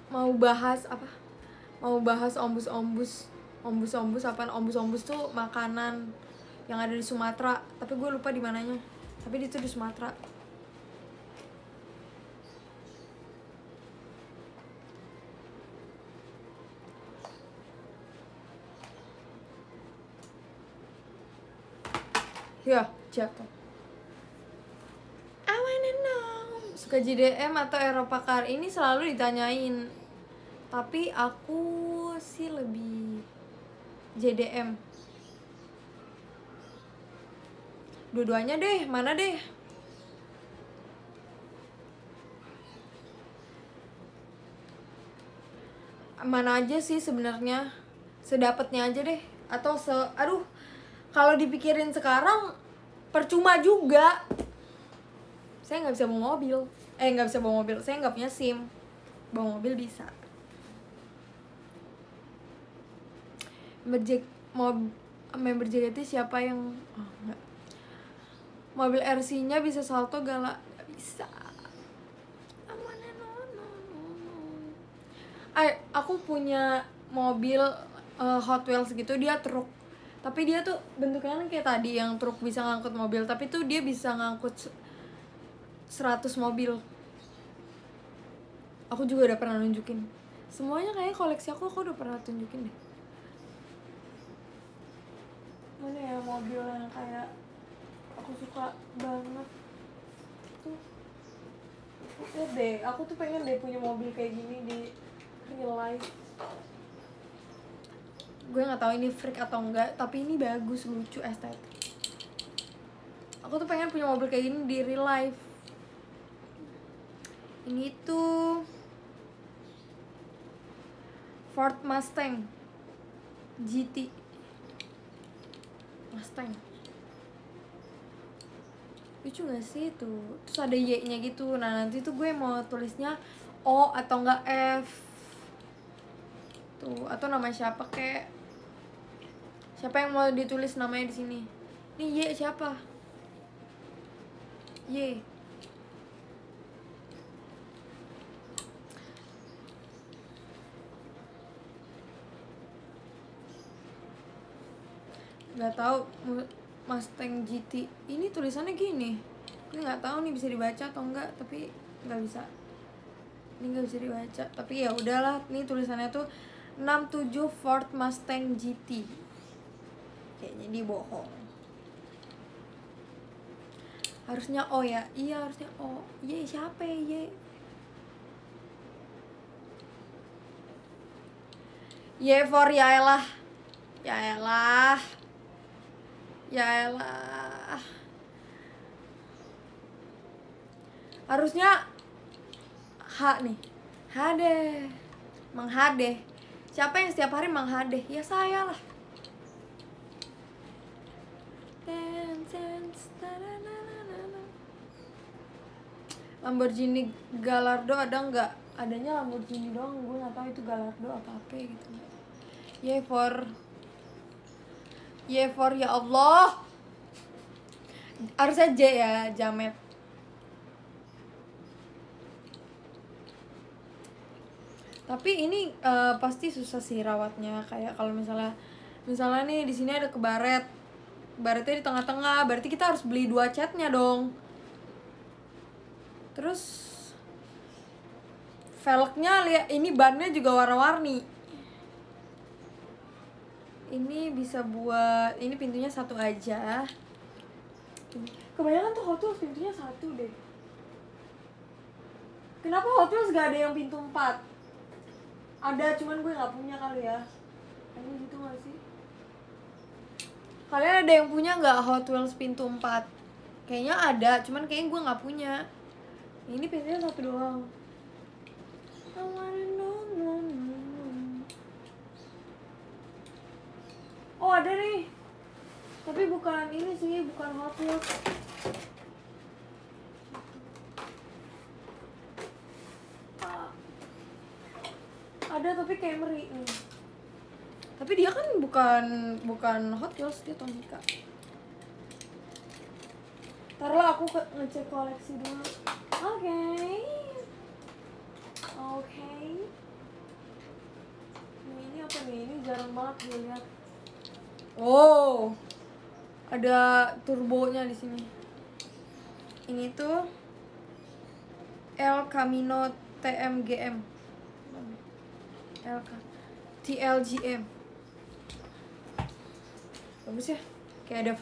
Mau bahas apa? Mau bahas ombus-ombus apaan? Ombus-ombus tuh makanan yang ada di Sumatera, tapi gue lupa di mananya. Tapi itu di Sumatera. Ya, jatuh. I wanna know. Suka JDM atau Eropa Car? Ini selalu ditanyain. Tapi aku sih lebih JDM. Dua-duanya deh, mana deh? Mana aja sih sebenarnya. Sedapatnya aja deh. Atau aduh, kalau dipikirin sekarang percuma juga. Saya nggak bisa bawa mobil. Nggak bisa bawa mobil. Saya nggak punya SIM. Bawa mobil bisa. Member JKT siapa yang enggak. Mobil RC-nya bisa salto galak? Nggak bisa. Aku punya mobil Hot Wheels gitu, dia truk. Tapi dia tuh bentuknya kayak tadi yang truk bisa ngangkut mobil, tapi tuh dia bisa ngangkut 100 mobil. Aku juga udah pernah nunjukin. Semuanya kayak koleksi aku udah pernah tunjukin deh. Mana ya mobil yang kayak aku suka banget tuh. Lihat deh, aku tuh pengen deh punya mobil kayak gini di real life. Gue nggak tahu ini freak atau enggak, tapi ini bagus, lucu, estetik. Aku tuh pengen punya mobil kayak gini di real life. Ini tuh Ford Mustang GT. Mustang lucu gak sih tuh? Terus ada Y-nya gitu. Nah nanti tuh gue mau tulisnya O atau enggak F tuh, atau nama siapa kek. Siapa yang mau ditulis namanya di sini? Nih Y siapa? Y. Gak tahu Mustang GT. Ini tulisannya gini. Ini nggak tahu nih bisa dibaca atau enggak, tapi nggak bisa. Ini nggak bisa dibaca. Tapi ya udahlah. Ini tulisannya tuh 67 Ford Mustang GT. Kayaknya dia bohong. Harusnya O ya. Iya harusnya O. Y siapa ya? Y for Yaelah. Yaelah. Yaelah. Harusnya H nih. Hade. Mang Hade. Siapa yang setiap hari Mang Hade? Ya saya lah. Lamborghini Gallardo ada nggak? Adanya Lamborghini doang, gue nggak tahu itu Gallardo apa gitu. Y for ya Allah. Harusnya J ya, Jamet. Tapi ini pasti susah sih rawatnya. Kayak kalau misalnya nih di sini ada kebaret. Baretnya di tengah-tengah, berarti kita harus beli 2 catnya dong. Terus velgnya lihat, ini bannya juga warna-warni. Ini bisa buat, ini pintunya 1 aja. Kebanyakan tuh Hot Wheels pintunya 1 deh. Kenapa Hot Wheels gak ada yang pintu 4? Ada, cuman gue gak punya kali ya. Kayaknya gitu gak sih? Kalian ada yang punya gak Hot Wheels pintu 4? Kayaknya ada, cuman kayaknya gue gak punya. Ini pintunya 1 doang. I wanna know. Oh ada nih. Tapi bukan ini sih, bukan Hot Wheels. Ada tapi Camry nih. Tapi dia kan bukan Hot Wheels, dia Tomica. Ntarlah aku ngecek koleksi dulu. Oke. Ini apa nih? Ini jarang banget gue lihat. Oh, ada turbonya di sini. Ini tuh El Camino TMGM. TLGM. Bagus ya? Kayak ada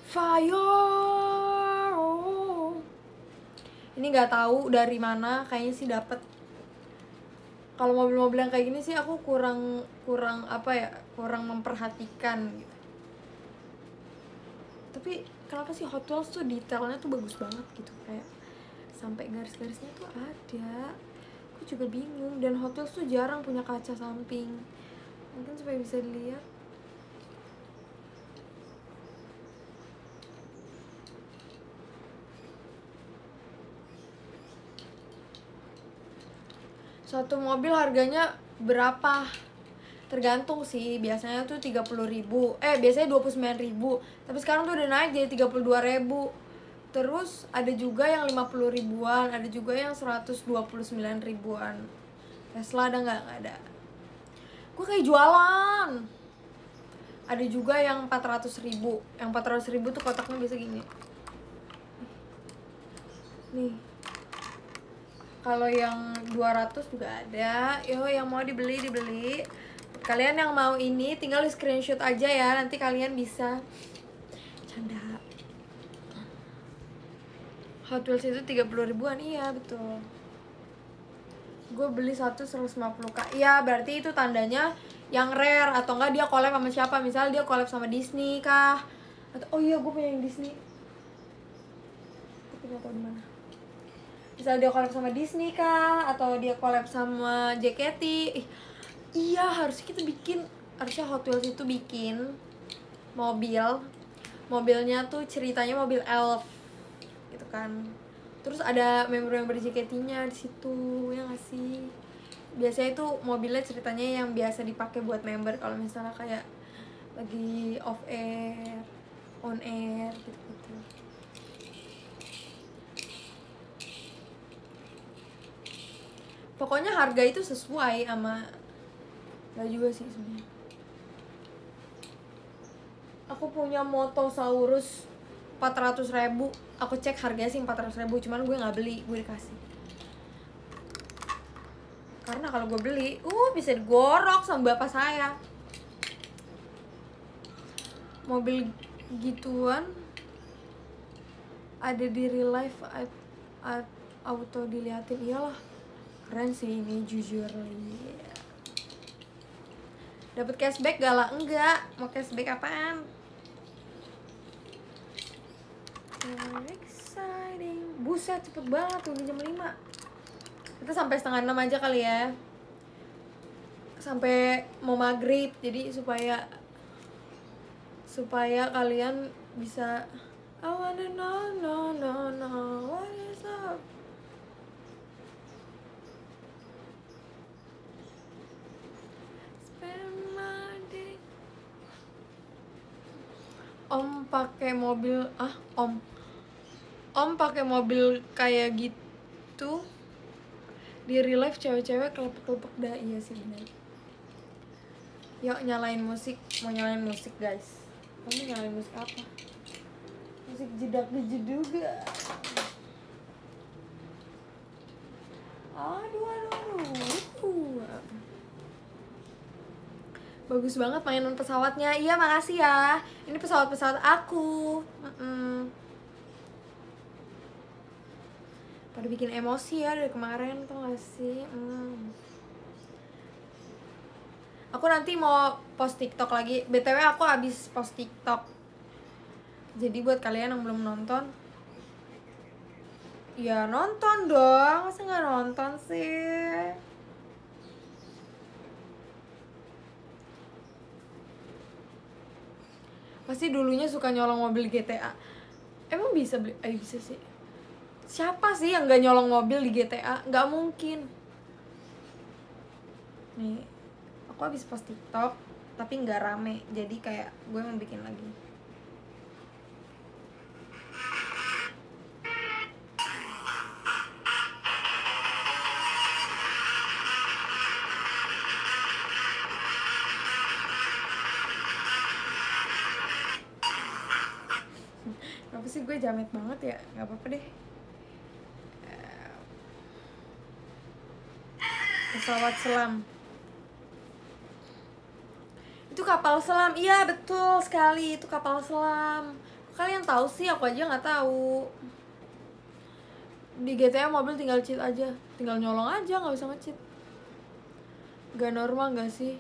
fire. Oh. Ini nggak tahu dari mana, kayaknya sih dapet. Kalau mobil-mobil yang kayak gini sih aku kurang apa ya? Kurang memperhatikan gitu. Tapi kenapa sih Hot Wheels tuh detailnya tuh bagus banget gitu, kayak sampai garis-garisnya tuh ada. Aku juga bingung, dan Hot Wheels tuh jarang punya kaca samping. Mungkin supaya bisa dilihat. Satu mobil harganya berapa? Tergantung sih, biasanya tuh 30.000. Biasanya 29.000. Tapi sekarang tuh udah naik jadi 32.000. Terus ada juga yang 50 ribuan, ada juga yang 129 ribuan. Tesla ada nggak? Nggak ada. Gue kayak jualan. Ada juga yang 400.000. Yang 400.000 tuh kotaknya biasa gini. Nih. Kalau yang 200 juga ada. Yo, yang mau dibeli. Kalian yang mau ini tinggal di screenshot aja ya. Nanti kalian bisa canda. Hot Wheels itu 30 ribuan, iya betul. Gue beli satu 150k. Iya, berarti itu tandanya yang rare, atau enggak dia collab sama siapa. Misalnya dia collab sama Disney kah, atau oh iya gue punya yang Disney, tapi gak tau dimana. Misalnya dia collab sama Disney kah, atau dia collab sama JKT. Iya, harusnya kita bikin, harusnya Hot Wheels itu bikin mobilnya tuh ceritanya mobil elf gitu kan. Terus ada member-member JKT-nya di situ, ya nggak sih? Biasanya itu mobilnya ceritanya yang biasa dipakai buat member kalau misalnya kayak lagi off air, on air gitu-gitu. Pokoknya harga itu sesuai sama, nggak juga sih sebenarnya. Aku punya Motosaurus 400.000. Aku cek harganya sih 400.000, cuman gue nggak beli, gue dikasih. Karena kalau gue beli, bisa digorok sama bapak saya. Mobil gituan ada di real life auto diliatin, iyalah. Keren sih ini, jujur. Dapat cashback gak lah? Enggak. Mau cashback apaan? Exciting. Buset, cepet banget tuh, jam 5. Kita sampai setengah 6 aja kali ya. Sampai mau maghrib, jadi supaya kalian bisa I wanna know what is up. Spend my day. Om pakai mobil Om pakai mobil kayak gitu. Di real life cewek-cewek kelepek-kelepek dah. Iya sih benar. Yuk nyalain musik. Mau nyalain musik guys. Kamu nyalain musik apa? Musik jedak-jeduga. Aduh. Bagus banget mainan pesawatnya. Iya makasih ya. Ini pesawat-pesawat aku. pada bikin emosi ya dari kemarin tuh gak sih. Aku nanti mau post TikTok lagi. BTW aku habis post TikTok. Jadi buat kalian yang belum nonton, ya nonton dong. Masa gak nonton sih? Pasti dulunya suka nyolong mobil GTA. Emang bisa beli? Bisa sih. Siapa sih yang gak nyolong mobil di GTA? Gak mungkin. Nih, aku habis post TikTok tapi nggak rame, jadi kayak gue mau bikin lagi. Kenapa sih gue jamet banget ya? Nggak apa-apa deh. Pesawat selam. Itu kapal selam, iya betul sekali, itu kapal selam. Kalian tahu sih, aku aja nggak tahu. Di GTA mobil tinggal cheat aja, tinggal nyolong aja, nggak bisa nge-cheat. Gak normal gak sih?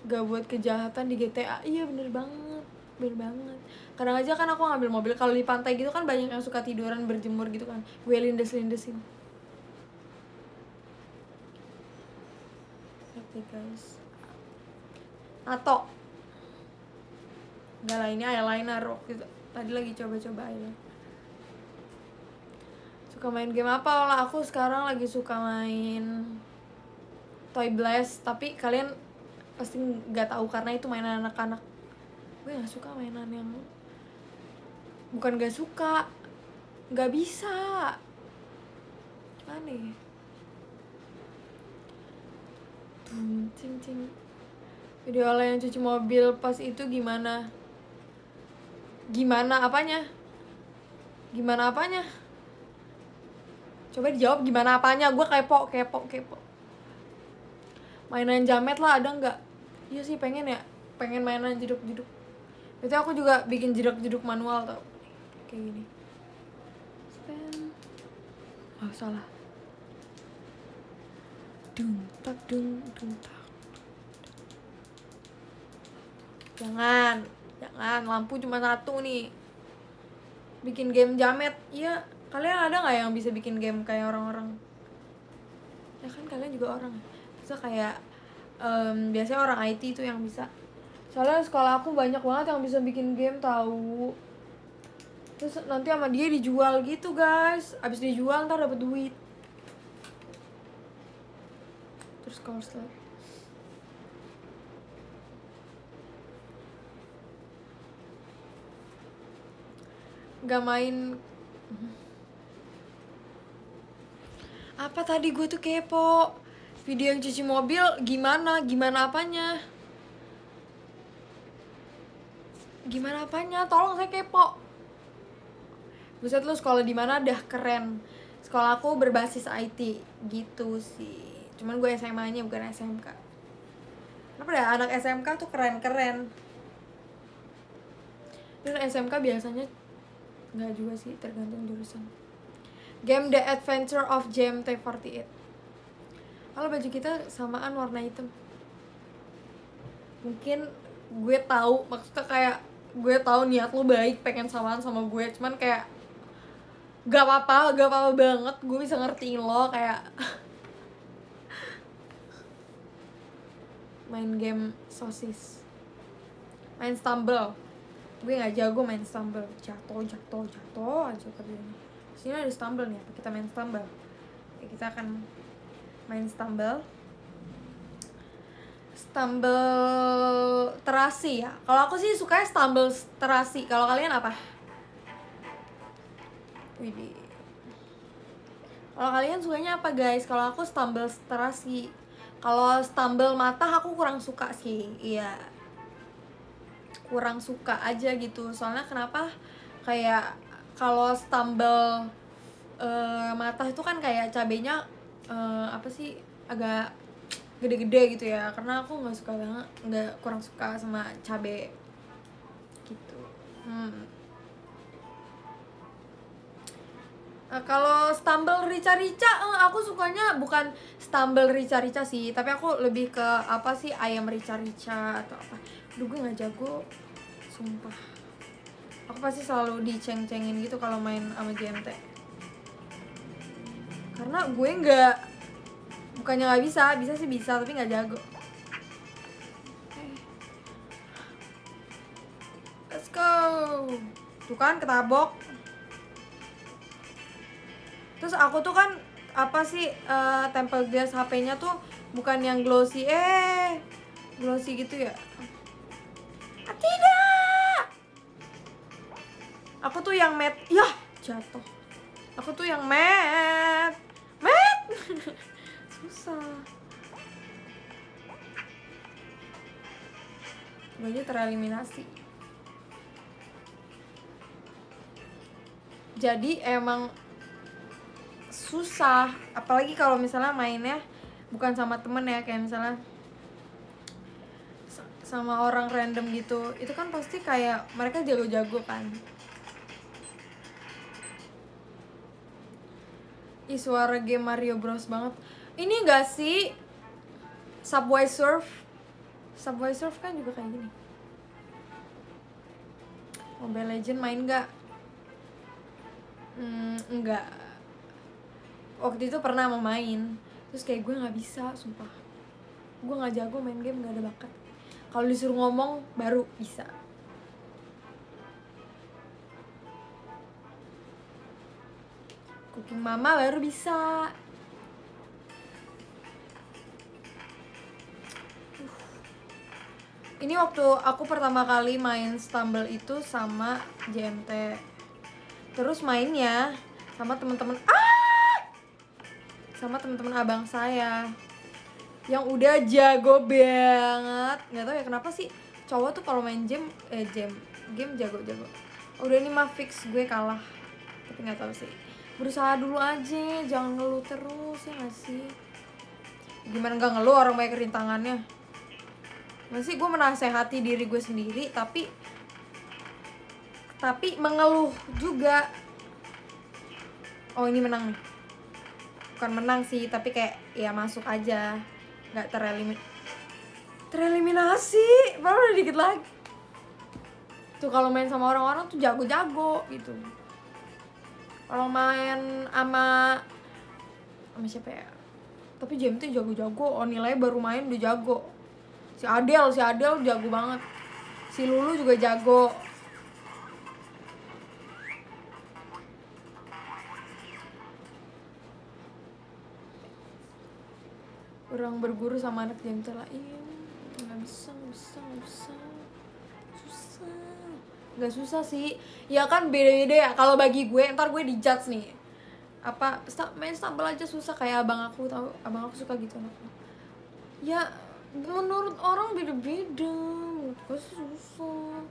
Gak buat kejahatan di GTA. Iya bener banget, bener banget. Kadang aja kan aku ngambil mobil, kalau di pantai gitu kan banyak yang suka tiduran berjemur gitu kan, gue lindes-lindesin. Oke guys, tato enggak lah, ini eyeliner waktu itu. Tadi lagi coba-coba eyeliner. Suka main game apa? Lah aku sekarang lagi suka main Toy Blast, tapi kalian pasti nggak tahu karena itu mainan anak-anak. Gue nggak suka mainan yang, bukan nggak suka, nggak bisa. Aneh. Cing. Video ala yang cuci mobil pas itu gimana? Gimana apanya? Gimana apanya? Coba dijawab gimana apanya, gue kepo. Mainan jamet lah ada nggak? Iya sih pengen ya, pengen mainan jeduk-jeduk. Itu aku juga bikin jeduk-jeduk manual tau, kayak gini. Oh salah. Dung tak. Jangan, lampu cuma satu nih. Bikin game jamet, iya. Kalian ada nggak yang bisa bikin game kayak orang-orang? Ya kan kalian juga orang. Bisa kayak biasanya orang IT itu yang bisa. Soalnya sekolah aku banyak banget yang bisa bikin game tahu. Terus nanti sama dia dijual gitu guys. Abis dijual ntar dapet duit. Terus kalau setelah gak main. Apa tadi gue tuh kepo. Video yang cuci mobil gimana apanya? Gimana apanya? Tolong, saya kepo. Buset, lu sekolah di mana? Dah keren. Sekolah aku berbasis IT gitu sih. Cuman gue SMA-nya bukan SMK. Kenapa ya anak SMK tuh keren-keren? Dan SMK biasanya nggak juga sih, tergantung jurusan. Game The Adventure of JMT48. Kalau baju kita samaan warna hitam. Mungkin gue tahu, maksudnya kayak gue tahu niat lu baik, pengen samaan sama gue, cuman kayak gak apa-apa banget. Gue bisa ngertiin lo kayak main game sosis, main Stumble. Gue nggak jago main Stumble, jatuh aja kerjanya. Sini ada Stumble nih, apa kita main Stumble? Ya, kita akan main Stumble terasi ya. Kalau aku sih sukanya Stumble terasi. Kalau kalian apa? Widih. Kalau kalian sukanya apa guys? Kalau aku Stumble terasi. Kalau Stumble mata aku kurang suka sih. Iya, kurang suka aja gitu. Soalnya kenapa? Kayak kalau Stumble mata itu kan kayak cabenya apa sih, agak gede-gede gitu ya. Karena aku nggak suka banget, kurang suka sama cabe gitu. Kalau Stumble rica-rica, aku sukanya bukan Stumble rica-rica sih, tapi aku lebih ke apa sih, ayam rica-rica atau apa. Duh, gue nggak jago, sumpah. Aku pasti selalu diceng-cengin gitu kalau main sama GMT. Karena gue nggak, bukannya nggak bisa, bisa sih bisa, tapi nggak jago. Let's go. Tuh kan ketabok. Terus aku tuh kan apa sih, tempered glass HP-nya tuh bukan yang glossy, glossy gitu ya. Tidak. Aku tuh yang matte. Yah, jatuh. Aku tuh yang matte. Susah. Gue aja tereliminasi. Jadi emang susah, apalagi kalau misalnya mainnya bukan sama temen ya, kayak misalnya sama orang random gitu, itu kan pasti kayak mereka jago-jago kan. Ih, suara game Mario Bros banget. Ini gak sih Subway Surf? Subway Surf kan juga kayak gini. Mobile Legend main gak? Enggak. Waktu itu pernah mau main, terus kayak gue nggak bisa, sumpah. Gue nggak jago main game, nggak ada bakat. Kalau disuruh ngomong baru bisa. Cooking mama baru bisa. Ini waktu aku pertama kali main Stumble itu sama JMT. Terus mainnya sama temen-temen sama temen-temen abang saya yang udah jago banget. Nggak tahu ya kenapa sih cowok tuh kalau main game jago-jago. Udah ini mah fix gue kalah, tapi nggak tahu sih. Berusaha dulu aja, jangan ngeluh terus, ya nggak sih? Gimana nggak ngeluh, orang banyak rintangannya. Masih gue menasehati diri gue sendiri, tapi mengeluh juga. Oh, ini menang nih. Bukan menang sih, tapi kayak ya masuk aja, nggak tereliminasi. Baru udah dikit lagi. Tuh kalau main sama orang-orang tuh jago-jago gitu. Kalau main sama siapa ya? Tapi JMT jago-jago. Oh, nilai baru main udah jago. Si Adel jago banget. Si Lulu juga jago. Orang berguru sama anak JMT lain nggak bisa. Nggak susah sih, ya kan beda-beda ya. Kalau bagi gue, ntar gue dijudge nih, apa main Stumble aja susah, kayak abang aku, tahu abang aku suka gitu anaknya. Ya menurut orang beda-beda, menurut gue susah.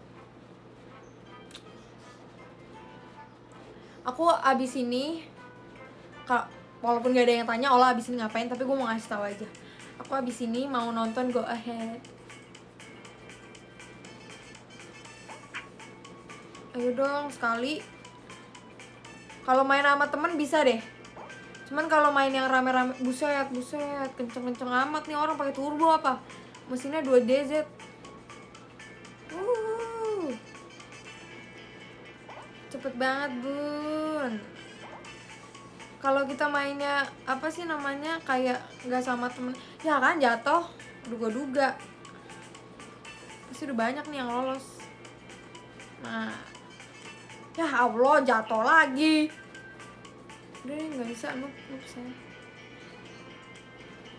Aku abis ini, walaupun gak ada yang tanya Ola abis ini ngapain, tapi gue mau ngasih tahu aja. Aku abis ini mau nonton Go Ahead. Ayo dong sekali. Kalau main sama temen bisa deh. Cuman kalau main yang rame-rame, buset, kenceng-kenceng amat nih orang pakai turbo apa? Mesinnya 2DZ. Cepet banget, Bun. Kalau kita mainnya apa sih namanya, kayak nggak sama temen, ya kan jatuh. Duga-duga pasti udah banyak nih yang lolos. Nah, ya Allah, jatuh lagi. Udah deh, nggak bisa, noob saya.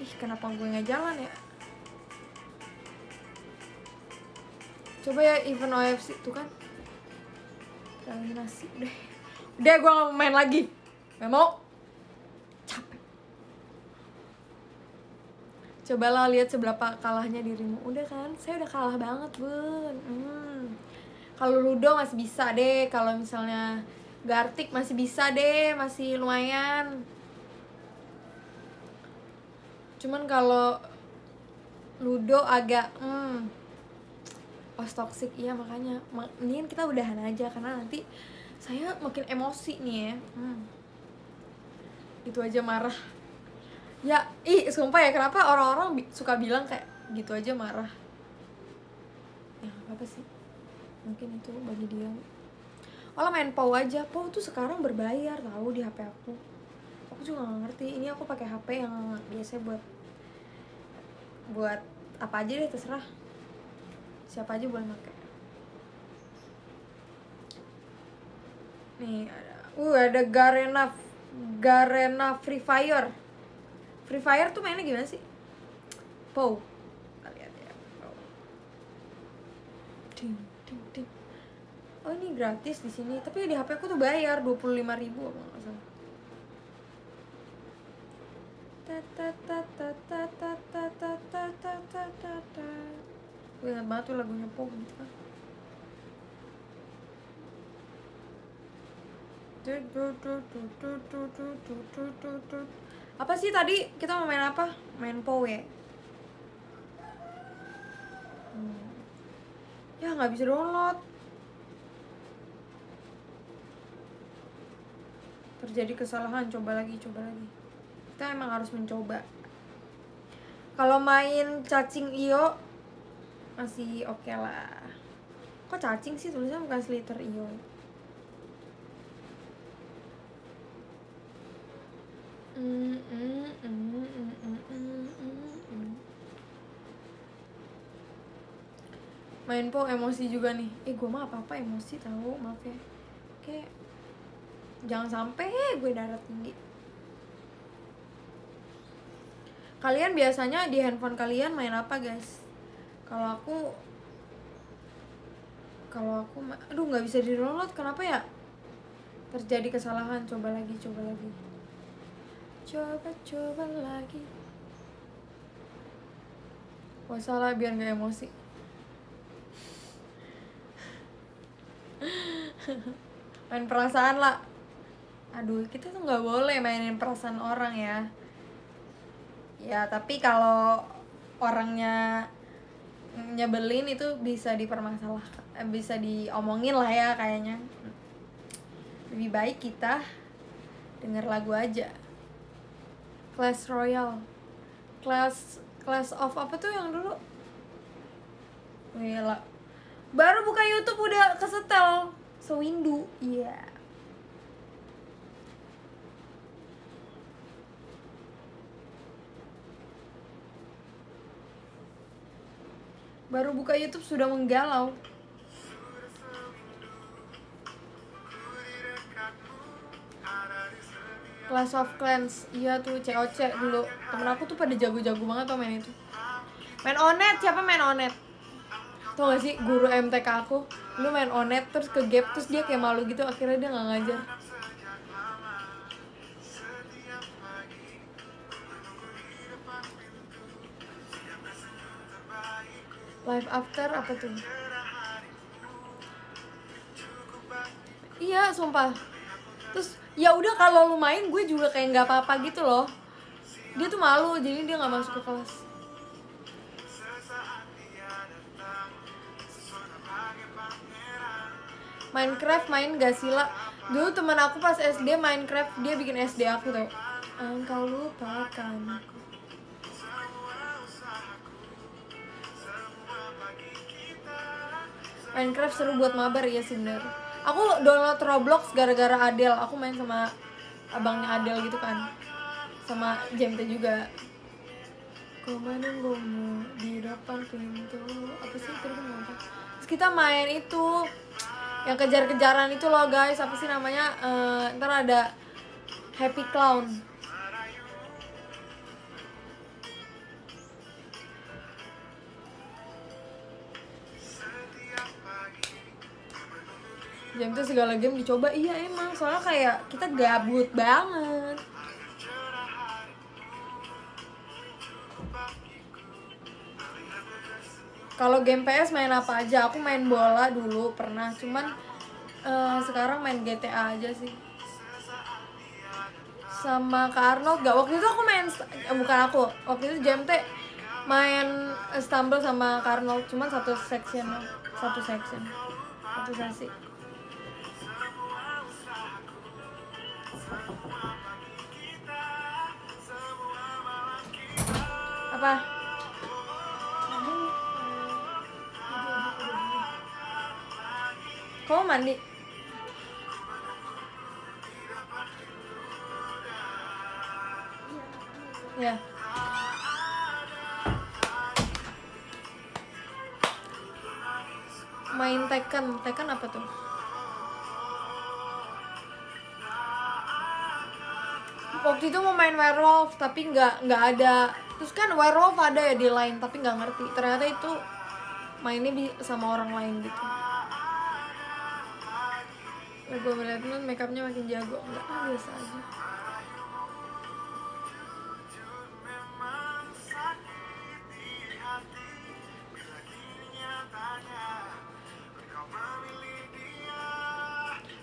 Ih, kenapa gue nggak jalan ya? Coba ya event OFC tuh kan. Eliminasi, udah gue nggak mau main lagi, nggak mau, capek. Cobalah lihat seberapa kalahnya dirimu. Udah kan, saya udah kalah banget, Bun. Kalau Ludo masih bisa deh, kalau misalnya Gartic masih bisa deh, masih lumayan. Cuman kalau Ludo agak toxic, iya makanya mendingan kita udahan aja, karena nanti saya makin emosi nih ya. Gitu aja marah. Ya, sumpah ya, kenapa orang-orang suka bilang kayak gitu aja marah? Ya apa sih, mungkin itu bagi dia. Olah main POW aja. POW tuh sekarang berbayar tahu di HP aku. Aku juga gak ngerti. Ini aku pakai HP yang biasanya buat apa aja deh, terserah. Siapa aja boleh pakai. Nih ada Garena Free Fire. Free Fire tuh mainnya gimana sih? POW. Lihat ya. POW. Ding. Oh ini gratis di sini, tapi di HP aku tuh bayar 25.000 apa nggak salah. Gue ingat banget tuh lagunya POW gitu kan. Apa sih tadi kita mau main apa? Main POW ya? Ya nggak bisa download. Terjadi kesalahan, coba lagi. Kita emang harus mencoba. Kalau main cacing iyo masih oke lah. Kok cacing sih tulisnya, bukan slither iyo. Main POW emosi juga nih. Gue mah apa-apa emosi tahu, maaf ya. Kayak jangan sampai gue darah tinggi. Kalian biasanya di handphone kalian main apa, guys? Kalau aku aduh nggak bisa di-download, kenapa ya? Terjadi kesalahan, coba lagi. Coba lagi. Wah, salah biar nggak emosi. Main perasaan lah. Aduh, kita tuh nggak boleh mainin perasaan orang ya. Ya, tapi kalau orangnya nyebelin itu bisa dipermasalahkan, bisa diomongin lah ya kayaknya. Lebih baik kita denger lagu aja. Clash Royale, Clash of apa tuh yang dulu? Gila, baru buka YouTube udah kesetel sewindu. Iya. Baru buka YouTube sudah menggalau. Clash of Clans, iya tuh COC dulu. Temen aku tuh pada jago-jago banget tuh main itu. Main Onet, siapa main Onet? Tau gak sih guru MTK aku, lu main Onet terus ke gap, terus dia kayak malu gitu, akhirnya dia gak ngajar. Live after apa tuh? Iya, sumpah. Terus ya udah kalau lu main, gue juga kayak nggak apa-apa gitu loh. Dia tuh malu, jadi dia nggak masuk ke kelas. Minecraft main gak sila? Dulu teman aku pas SD Minecraft, dia bikin SD aku tau. Engkau lupakan aku. Minecraft seru buat mabar, ya sih bener. Aku download Roblox gara-gara Adele. Aku main sama abangnya Adele gitu kan, sama JMT juga. Ku menunggumu di depan pintu. Apa sih itu apa? Terus kita main itu yang kejar-kejaran itu loh guys. Apa sih namanya? Ntar ada Happy Clown. Jam itu segala game dicoba, iya emang, soalnya kayak kita gabut banget. Kalau game PS main apa aja? Aku main bola dulu pernah, cuman sekarang main GTA aja sih. Sama Kak Arnold gak? Waktu itu aku main, bukan aku, waktu itu JMT main Stumble sama Kak Arnold, cuman satu sesi. Apa? Kamu mandi? Ya. Main Tekken apa tuh? Waktu itu mau main werewolf tapi nggak ada. Terus kan werewolf ada ya di line tapi nggak ngerti. Ternyata itu mainnya sama orang lain gitu. Lah gue ngeliat make upnya makin jago. Enggak, biasa aja.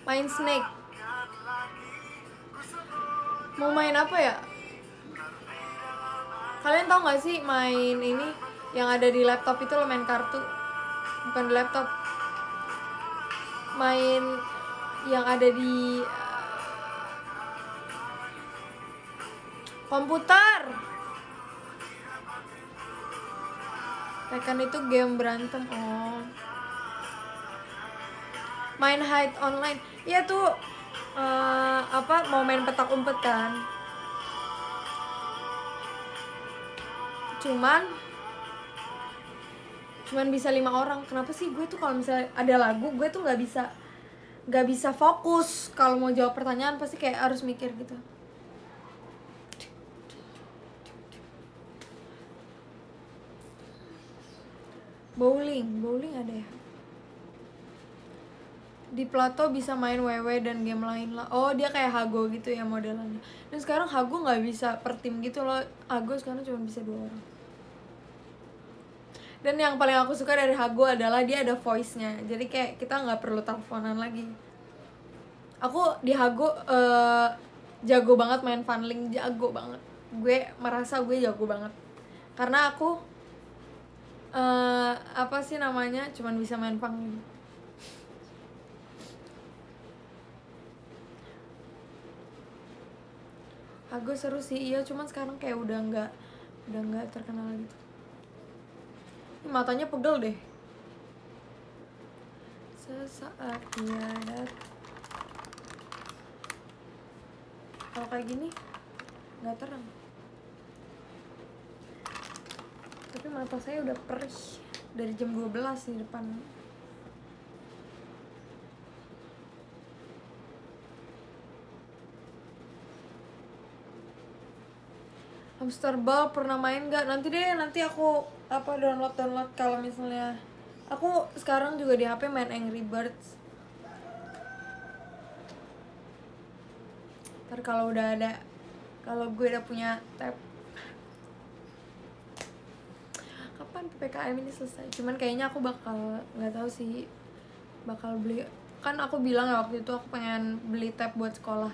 Main Snake. Mau main apa ya? Kalian tau gak sih main ini yang ada di laptop itu lo main kartu? Bukan di laptop. Main yang ada di komputer. Tekken itu game berantem. Oh. Main hide online. Iya tuh mau main petak umpet kan. Cuman bisa 5 orang. Kenapa sih gue tuh kalau misalnya ada lagu gue tuh nggak bisa fokus kalau mau jawab pertanyaan, pasti kayak harus mikir gitu. Bowling ada ya. Di Plato bisa main WW dan game lain lah. Oh, dia kayak Hago gitu ya modelannya. Dan sekarang Hago nggak bisa per tim gitu loh. Hago sekarang cuma bisa 2 orang. Dan yang paling aku suka dari Hago adalah dia ada voice-nya. Jadi kayak kita nggak perlu teleponan lagi. Aku di Hago jago banget main funneling, jago banget. Gue merasa gue jago banget. Karena aku cuman bisa main funneling. Hago seru sih, iya, cuman sekarang kayak udah nggak terkenal gitu. Ini matanya pegel deh. Sesaat dia datang. Kalau kayak gini nggak terang. Tapi mata saya udah perih dari jam 12 di depan. Hamster Ball pernah main nggak? Nanti aku download kalau misalnya. Aku sekarang juga di HP main Angry Birds. Ntar kalau gue udah punya tab. Kapan PPKM ini selesai? Cuman kayaknya aku nggak tahu sih, bakal beli. Kan aku bilang ya waktu itu aku pengen beli tab buat sekolah.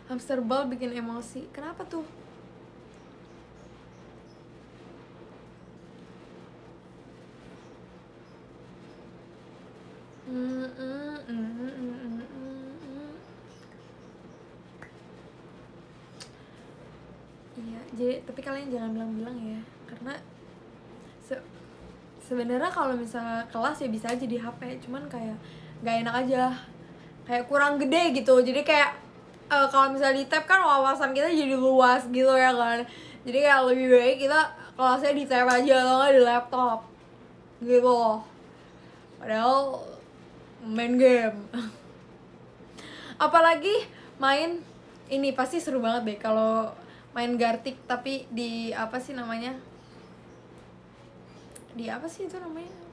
Hamster Ball bikin emosi. Kenapa tuh? Iya, jadi tapi kalian jangan bilang-bilang ya, karena sebenarnya kalau misalnya kelas ya bisa aja di HP, cuman kayak nggak enak aja, kayak kurang gede gitu. Jadi kayak kalau misalnya di tab kan wawasan kita jadi luas gitu ya kan, jadi kayak lebih baik kita kelasnya di tab aja atau nggak di laptop gitu, padahal main game. Apalagi main ini pasti seru banget deh kalau main Gartic tapi di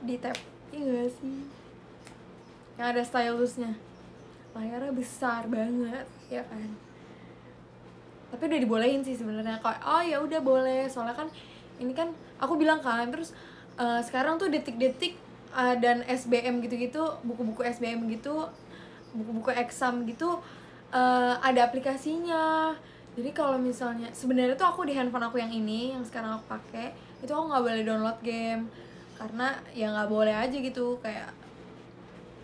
di tab, iya sih, yang ada stylusnya, layarnya besar banget ya kan. Tapi udah dibolehin sih sebenarnya, kok ya udah boleh, soalnya kan ini kan aku bilang kan. Terus sekarang tuh detik-detik dan SBM gitu-gitu, buku-buku SBM gitu, buku-buku exam gitu, ada aplikasinya. Jadi kalau misalnya sebenarnya tuh aku di handphone aku yang ini, yang sekarang aku pakai, itu aku nggak boleh download game karena ya nggak boleh aja gitu, kayak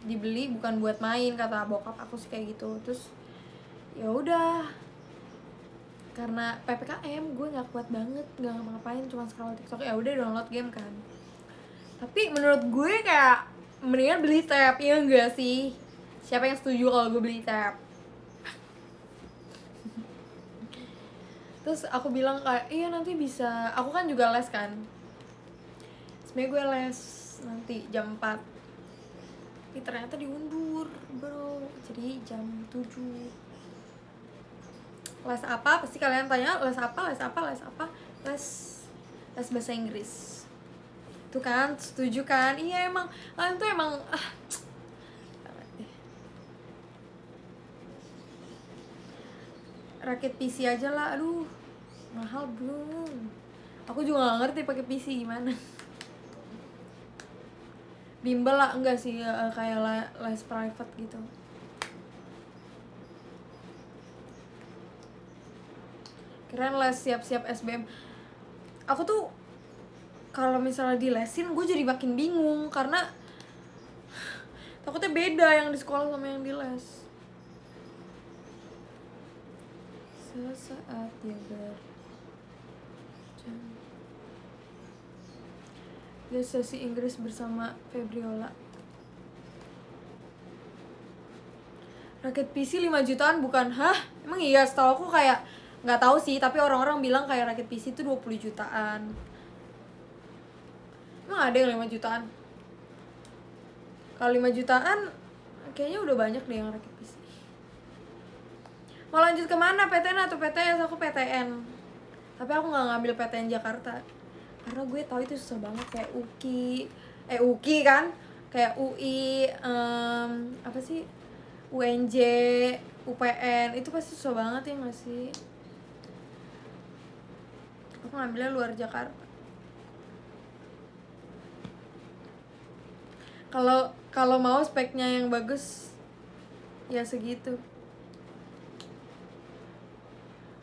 dibeli bukan buat main, kata bokap aku sih kayak gitu. Terus ya udah, karena PPKM gue nggak kuat banget, nggak ngapa-ngapain, cuma scroll TikTok, ya udah download game kan. Tapi menurut gue kayak mendingan beli tab, ya enggak sih? Siapa yang setuju kalau gue beli tab? Terus aku bilang kayak, iya nanti bisa, aku kan juga les kan, sebenernya gue les nanti jam 4, tapi ternyata diundur bro, jadi jam 7. Les apa? Pasti kalian tanya, les apa? Les bahasa Inggris. Tuh kan, setuju kan? Iya emang, kalian tuh emang rakit PC aja lah, aduh mahal bro. Aku juga gak ngerti pakai PC gimana. Bimbel lah, enggak sih, kayak les private gitu. Keren les siap-siap SBM. Aku tuh kalau misalnya dilesin gue jadi makin bingung karena takutnya beda yang di sekolah sama yang di les. Sesaat dia berjam. Dia sesi Inggris bersama Febriola. Rakit PC 5 jutaan bukan? Hah? Emang iya? Setahu aku kayak, nggak tahu sih, tapi orang-orang bilang kayak rakit PC itu 20 jutaan. Emang ada yang 5 jutaan? Kalau 5 jutaan kayaknya udah banyak deh yang rakit PC. Mau lanjut kemana? PTN atau PTS? Aku PTN. Tapi aku nggak ngambil PTN Jakarta karena gue tahu itu susah banget, kayak UKI kan, kayak UI, apa sih, UNJ, UPN, itu pasti susah banget ya nggak sih? Aku ngambilnya luar Jakarta. Kalau mau speknya yang bagus ya segitu.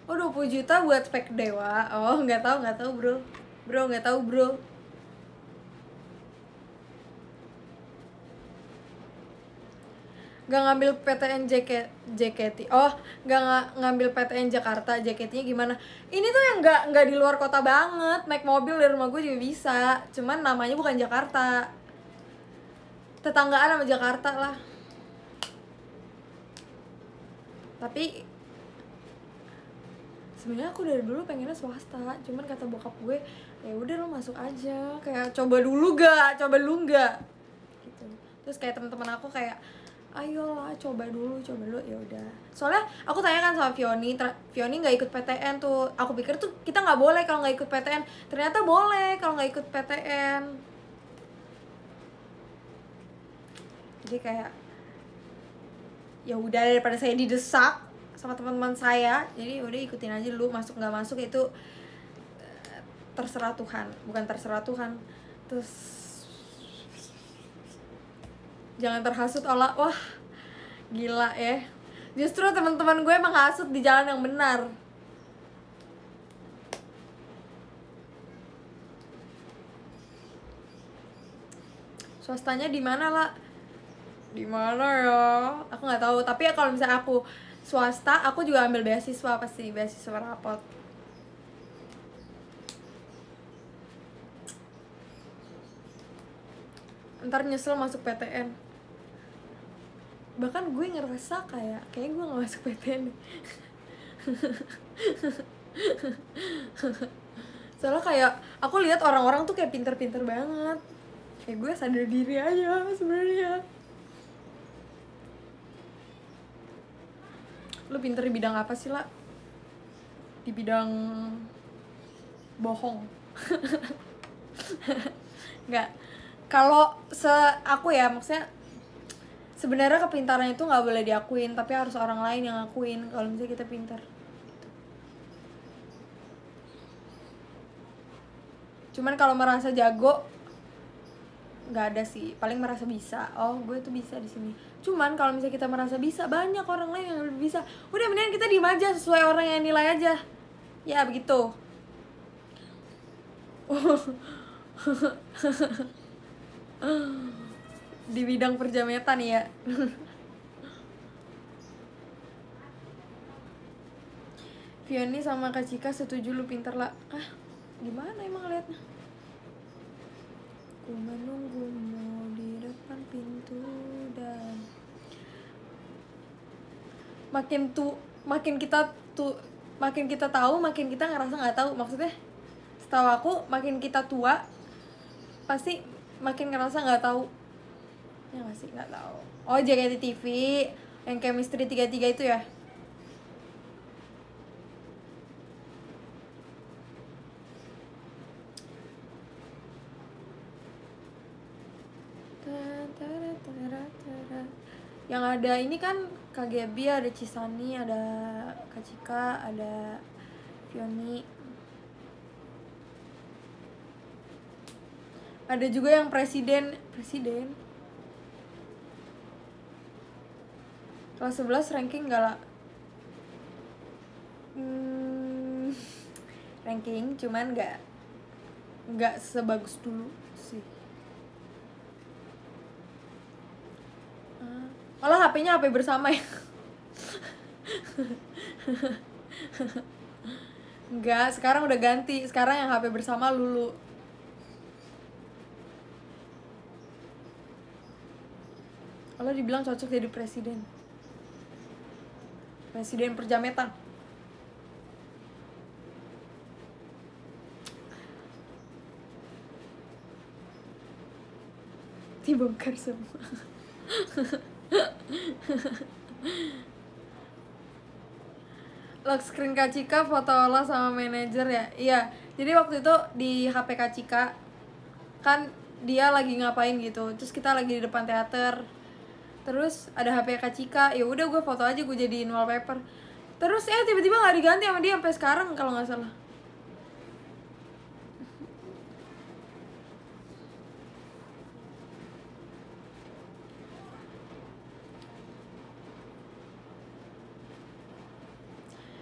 Oh 20 juta buat spek Dewa. Oh nggak tahu bro, nggak tahu bro. Gak ngambil PTN JKT. Oh, gak ngambil PTN Jakarta. JKT-nya gimana? Ini tuh yang nggak di luar kota banget. Naik mobil dari rumah gue juga bisa. Cuman namanya bukan Jakarta. Tetanggaan sama Jakarta lah. Tapi sebenarnya aku dari dulu pengennya swasta. Cuman kata bokap gue, ya udah lo masuk aja. Kayak coba dulu gak? Gitu. Terus kayak teman-teman aku kayak, ayolah coba dulu ya udah. Soalnya aku tanya kan sama Fioni nggak ikut PTN tuh. Aku pikir tuh kita nggak boleh kalau nggak ikut PTN, ternyata boleh kalau nggak ikut PTN. Jadi kayak ya udah, daripada saya didesak sama teman-teman saya, jadi udah ikutin aja dulu. Masuk nggak masuk itu terserah Tuhan, bukan terserah Tuhan. Terus jangan terhasut Allah. Wah gila ya, justru teman-teman gue menghasut di jalan yang benar. Swastanya di mana lah? Di mana ya? Aku nggak tahu. Tapi ya kalau misalnya aku swasta, aku juga ambil beasiswa, pasti beasiswa rapot. Ntar nyesel masuk PTN. Bahkan gue ngerasa kayak gue gak masuk PTN. Soalnya kayak aku lihat orang-orang tuh kayak pinter-pinter banget. Kayak gue sadar diri aja sebenarnya. Lu pinter di bidang apa sih, lah? Di bidang bohong. Nggak. Kalau aku ya, maksudnya sebenarnya kepintaran itu nggak boleh diakuin, tapi harus orang lain yang ngakuin kalau misalnya kita pintar. Cuman kalau merasa jago nggak ada sih, paling merasa bisa. Oh gue tuh bisa di sini. Cuman kalau misalnya kita merasa bisa, banyak orang lain yang lebih bisa. Udah mendingan kita diem aja, sesuai orang yang nilai aja. Ya begitu. Di bidang perjametan ya. Fioni sama Kak Cika setuju lu pinter lah. Ah, gimana emang liatnya? Ku menunggumu di depan pintu dan makin kita tahu makin kita ngerasa nggak tahu. Maksudnya setahu aku makin kita tua pasti makin ngerasa nggak tahu. Ya nggak sih, nggak tahu. Oh, JKT TV yang Chemistry 33 itu ya. Yang ada ini kan Kak Gaby, ada Cisani, ada Kak Cika, ada Fioni. Ada juga yang presiden. Kelas 11 ranking enggak lah. Ranking cuman enggak sebagus dulu sih. Malah HP-nya HP bersama ya. Enggak, sekarang udah ganti. Sekarang yang HP bersama Lulu. Kalau dibilang cocok jadi presiden perjametan. Dibongkar semua. Lock screen Kak Cika foto Ola sama manajer ya. Iya, jadi waktu itu di HP Kak Cika kan dia lagi ngapain gitu, terus kita lagi di depan teater, terus ada HP Kak Cika, ya udah gue foto aja, gue jadiin wallpaper. Terus tiba-tiba nggak diganti sama dia sampai sekarang kalau nggak salah.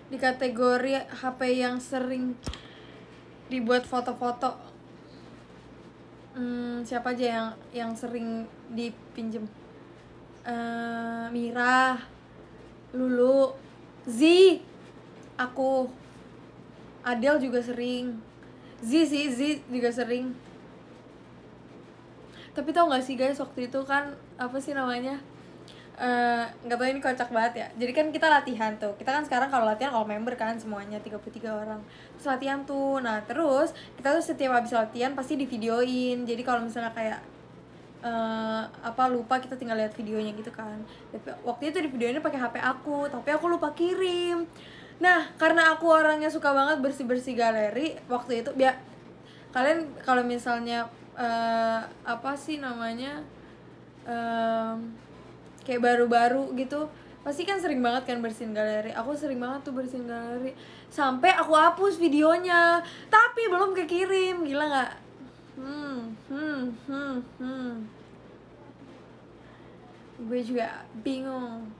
Di kategori HP yang sering dibuat foto-foto, siapa aja yang sering dipinjem? Mira, Lulu, Z, aku, Adele juga sering. Z juga sering. Tapi tau gak sih guys, waktu itu kan apa sih namanya, nggak tahu, ini kocak banget ya. Jadi kan kita latihan tuh, kita kan sekarang kalau latihan all member kan semuanya 33 orang, terus latihan tuh. Nah terus kita tuh setiap habis latihan pasti di videoin. Jadi kalau misalnya kayak lupa, kita tinggal lihat videonya gitu kan. Tapi waktu itu di videonya pakai HP aku, tapi aku lupa kirim. Nah karena aku orangnya suka banget bersih galeri waktu itu, kalian kalau misalnya apa sih namanya, kayak baru-baru gitu pasti kan sering banget kan bersihin galeri. Aku sering banget tuh bersihin galeri sampai aku hapus videonya tapi belum kekirim. Gila nggak? Gue juga bingung.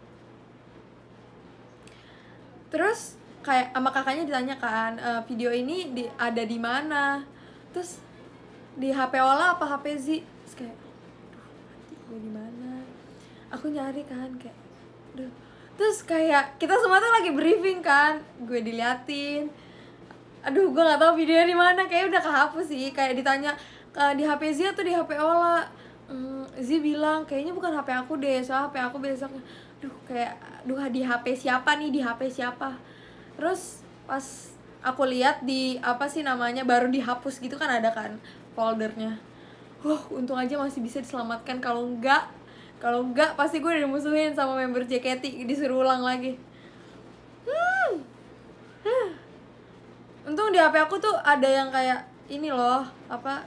Terus kayak sama kakaknya ditanya kan, video ini ada di mana? Terus di HP Ola apa HP Z? Terus kayak, gue di mana? Aku nyari kan kayak, terus kayak kita semua tuh lagi briefing kan, gue diliatin, gue nggak tahu videonya di mana, kayak udah kehapus sih. Kayak ditanya di HP Z atau di HP Ola, Z bilang kayaknya bukan HP aku deh, soalnya HP aku besok. Di HP siapa nih, di HP siapa? Terus pas aku lihat di apa sih namanya, baru dihapus gitu kan, ada kan foldernya. Untung aja masih bisa diselamatkan. Kalau enggak pasti gue udah dimusuhin sama member JKT, disuruh ulang lagi. Untung di HP aku tuh ada yang kayak ini loh,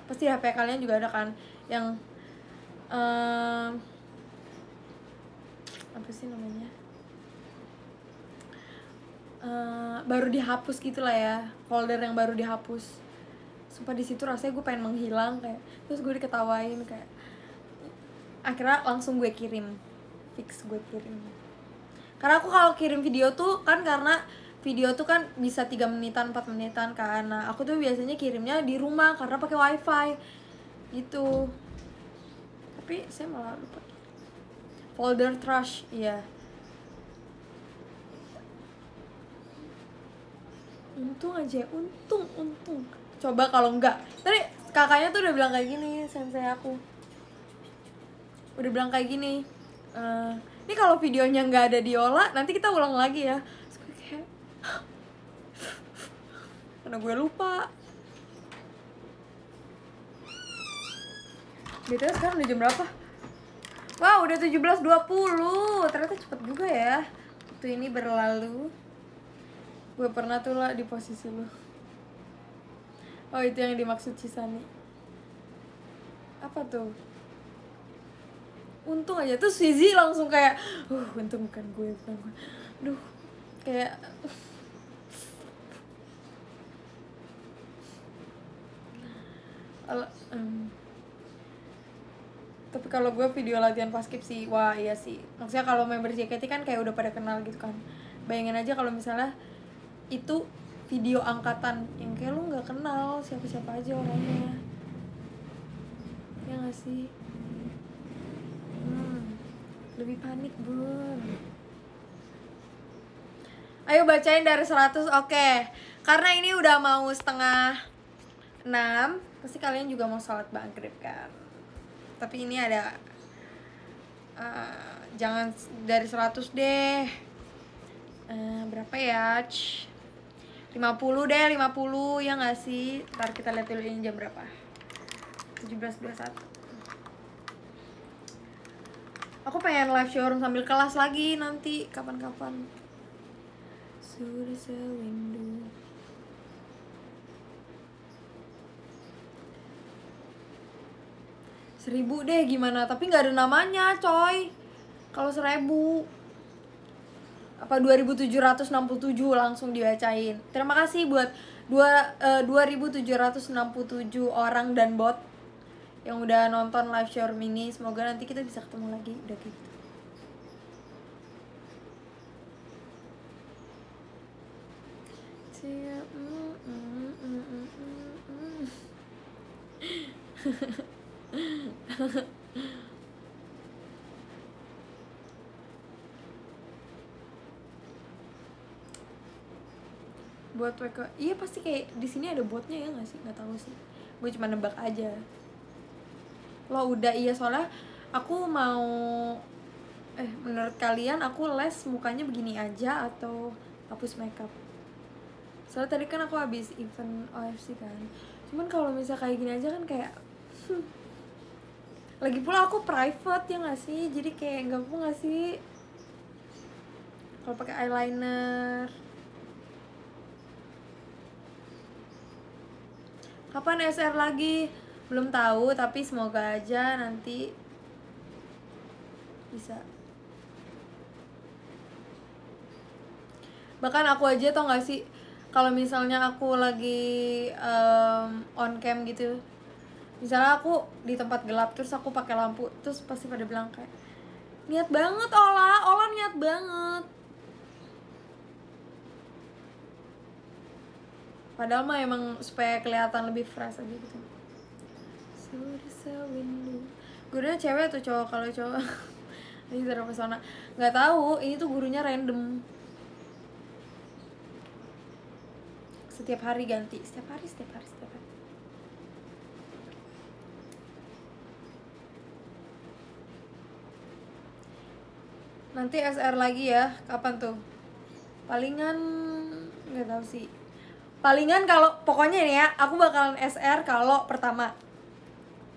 pasti di HP kalian juga ada kan, yang apa sih namanya, baru dihapus gitulah ya, folder yang baru dihapus. Sumpah di situ rasanya gue pengen menghilang kayak, terus gue diketawain kayak. Akhirnya langsung gue kirim, fix gue kirim. Karena aku kalau kirim video tuh kan, karena video tuh kan bisa 3 menitan 4 menitan kan. Nah aku tuh biasanya kirimnya di rumah karena pakai wifi gitu. Tapi saya malah lupa. Folder trash, iya. Untung aja, untung. Coba kalau enggak. Tadi kakaknya tuh udah bilang kayak gini, sensei aku. Udah bilang kayak gini. Ini kalau videonya nggak ada Diola, nanti kita ulang lagi ya. Terus gue kayak, karena gue lupa. BTW sekarang udah jam berapa? Wow, udah 17.20. Ternyata cepet juga ya. Waktu ini berlalu. Gue pernah tuh lah di posisi lu. Oh, itu yang dimaksud Cisani. Apa tuh? Untung aja tuh Sizi langsung kayak untung bukan gue. Duh, kayak tapi kalau gue video latihan paskib sih, wah iya sih. Maksudnya kalau member JKT kan kayak udah pada kenal gitu kan. Bayangin aja kalau misalnya itu video angkatan yang kayak lu nggak kenal siapa-siapa aja orangnya, ya nggak sih? Lebih panik bun. Ayo bacain dari 100. Oke. Karena ini udah mau 5:30, pasti kalian juga mau sholat maghrib kan. Tapi ini ada jangan dari 100 deh. Berapa ya? 50 deh, 50 ya nggak sih? Ntar kita lihat dulu ini jam berapa. 17.21. Aku pengen live showroom sambil kelas lagi nanti kapan-kapan. Sudah sewindu. Seribu deh gimana? Tapi nggak ada namanya coy. Kalau 1000 apa 2767 langsung dibacain. Terima kasih buat 2767 orang dan bot yang udah nonton live showroom ini. Semoga nanti kita bisa ketemu lagi. Udah gitu. Buat WK, iya pasti kayak di sini ada botnya ya nggak sih? Nggak tahu sih, gue cuma nebak aja. Lo udah iya soalnya aku mau menurut kalian aku les mukanya begini aja atau hapus makeup? Soalnya tadi kan aku habis event OFC kan. Cuman kalau misal kayak gini aja kan kayak lagi pula aku private ya nggak sih? Jadi kayak nggak apa nggak sih kalau pakai eyeliner. Kapan SR lagi? Belum tahu, tapi semoga aja nanti bisa. Bahkan aku aja tau gak sih, kalau misalnya aku lagi on cam gitu, misalnya aku di tempat gelap terus aku pakai lampu, terus pasti pada bilang kayak niat banget Ola niat banget. Padahal mah emang supaya kelihatan lebih fresh aja gitu. Gurunya cewek atau cowok? Kalau cowok ini Zara Pesona. Nggak tahu, ini tuh gurunya random. Setiap hari ganti, setiap hari. Nanti SR lagi ya, kapan tuh? Palingan nggak tahu sih. Palingan kalau pokoknya nih ya, aku bakalan SR kalau pertama.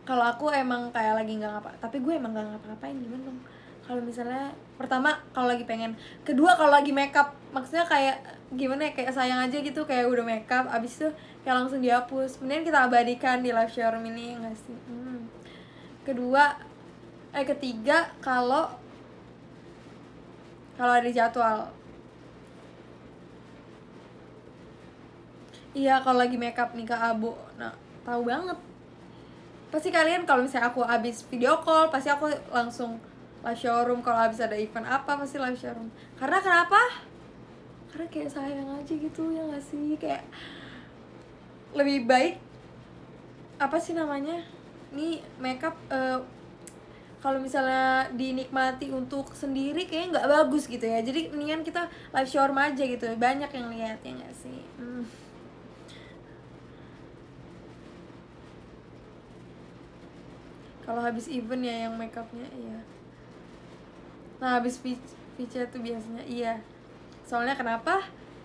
Kalau aku emang kayak lagi nggak ngapa, tapi gue emang nggak ngapa-ngapain gimana dong? Kalau misalnya pertama kalau lagi pengen, kedua kalau lagi makeup, maksudnya kayak gimana ya, kayak sayang aja gitu kayak udah makeup, abis itu kayak langsung dihapus. Mending kita abadikan di live showroom ini nggak sih? Ketiga kalau ada jadwal. Iya kalau lagi makeup nih Kak Abo, nah tahu banget. Pasti kalian kalau misalnya aku abis video call, pasti aku langsung live showroom. Kalau abis ada event apa pasti live showroom. Karena kenapa? Karena kayak sayang aja gitu ya nggak sih, kayak lebih baik apa sih namanya? Nih makeup kalau misalnya dinikmati untuk sendiri kayaknya nggak bagus gitu ya. Jadi mendingan kita live shower aja gitu, banyak yang lihat ya nggak sih. Kalau habis event ya yang makeupnya iya. Nah habis VC tuh biasanya iya. Soalnya kenapa?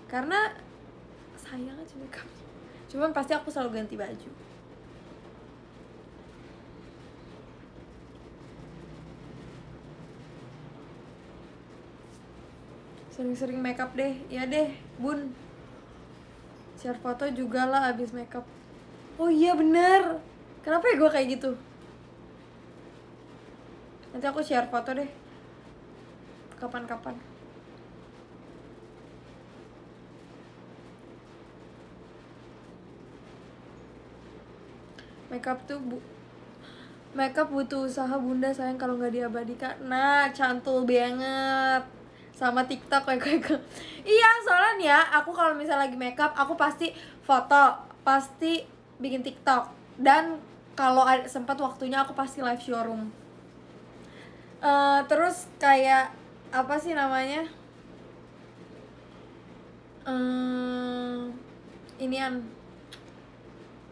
Karena sayang aja makeupnya. Cuman pasti aku selalu ganti baju. Sering-sering makeup deh, ya deh, Bun. Share foto juga lah abis makeup. Oh iya bener. Kenapa ya gue kayak gitu? Nanti aku share foto deh. Kapan-kapan. Makeup butuh usaha bunda sayang kalau nggak diabadikan. Nah, cantul banget. Sama TikTok kayak iya, soalnya nih ya, aku kalau misalnya lagi makeup, aku pasti foto, pasti bikin TikTok. Dan kalau sempat waktunya aku pasti live showroom. Terus kayak apa sih namanya? Inian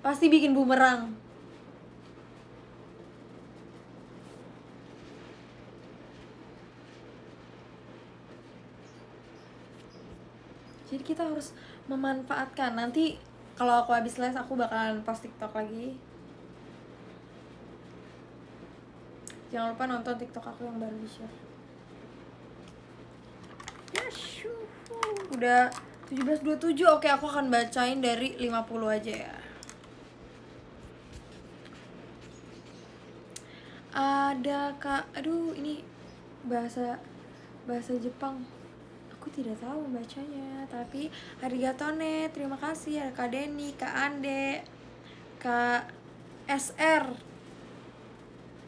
pasti bikin bumerang. Jadi kita harus memanfaatkan. Nanti kalau aku habis les aku bakalan post TikTok lagi. Jangan lupa nonton TikTok aku yang baru di-share. Udah 17.27. Oke, aku akan bacain dari 50 aja ya. Ada Kak, aduh ini bahasa Jepang. Aku tidak tahu bacanya, tapi arigatone, terima kasih. Ada Kak Denny, Kak Ande, Kak SR.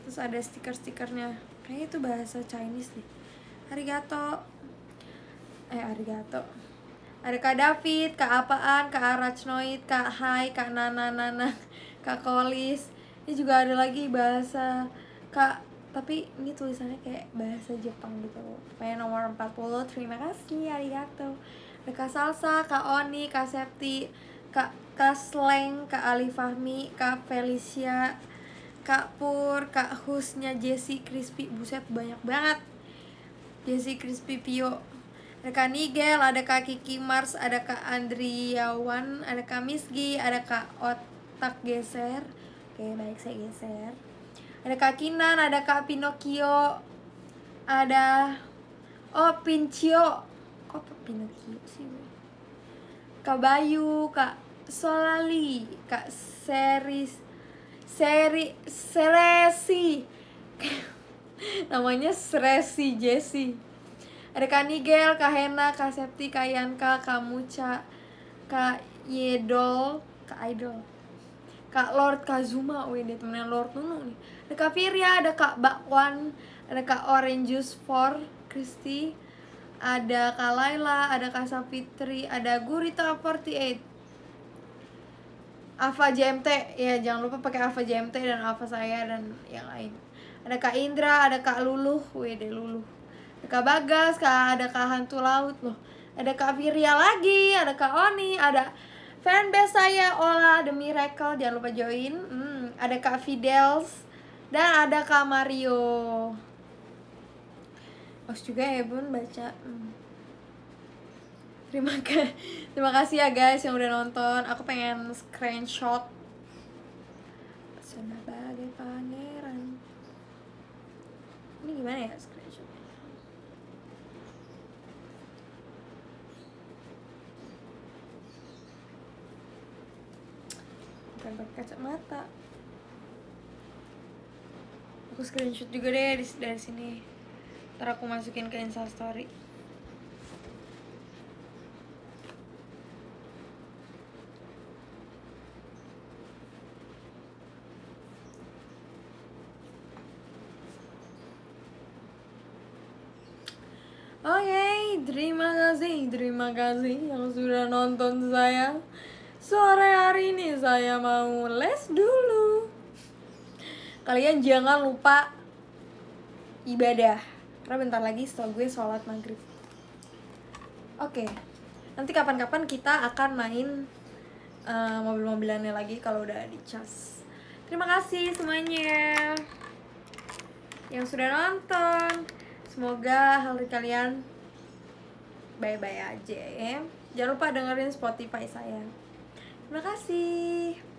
Terus ada stiker-stikernya. Kayaknya itu bahasa Chinese deh. Arigato. Ada Kak David, Kak Apaan, Kak Arachnoid, Kak Hai, Kak Nana, Kak Kolis. Ini juga ada lagi bahasa Kak, tapi ini tulisannya kayak bahasa Jepang gitu. Pokoknya nomor 40, terima kasih, arigato. Ada Kak Salsa, Kak Oni, Kak Septi, Kak Sleng, Kak Ali Fahmi, Kak Felicia, Kak Pur, Kak Husnya, Jessie Crispy. Buset, banyak banget. Jessie Crispy Pio. Ada Kak Nigel, ada Kak Kiki Mars, ada Kak Andriawan, ada Kak Misgi, ada Kak Otak Geser. Oke, baik, saya geser. Ada Kak Kinan, ada Kak Pinocchio, ada Pincio. Kok Pinocchio sih? Kak Bayu, Kak Solali, Kak Seresi. Namanya Seresi Jessie. Ada Kak Nigel, Kak Hena, Kak Septi, Kak Yanka, Kak Muca, Kak Yedol, Kak Idol, Kak Lord Kazuma, dia temennya Lord Nunu nih. Ada Kak Firya, ada Kak Bakwan, ada Kak Orange Juice 4, Kristi, ada Kak Laila, ada Kak Safitri, ada Gurita 48, Alpha JMT, ya jangan lupa pakai Alpha JMT dan Alpha saya dan yang lain. Ada Kak Indra, ada Kak Luluh, Luluh. Ada Kak Bagas, ada Kak Hantu Laut loh. Ada Kak Firya lagi, ada Kak Oni, ada fanbase saya Ola The Miracle, jangan lupa join. Ada Kak Fidels dan ada Kak Mario. Os juga ya Bun baca. Terima kasih ya guys yang udah nonton. Aku pengen screenshot. Sebagai pangeran. Ini gimana ya screenshotnya? Bukan pakai kacamata. Aku screenshot juga deh dari sini. Ntar aku masukin ke Instastory. Oke, terima kasih yang sudah nonton saya. Sore hari ini saya mau les dulu. Kalian jangan lupa ibadah. Karena bentar lagi setelah gue sholat maghrib. Oke, nanti kapan-kapan kita akan main mobil-mobilannya lagi kalau udah dicas. Terima kasih semuanya yang sudah nonton. Semoga hari kalian bye-bye aja ya. Jangan lupa dengerin Spotify saya. Terima kasih.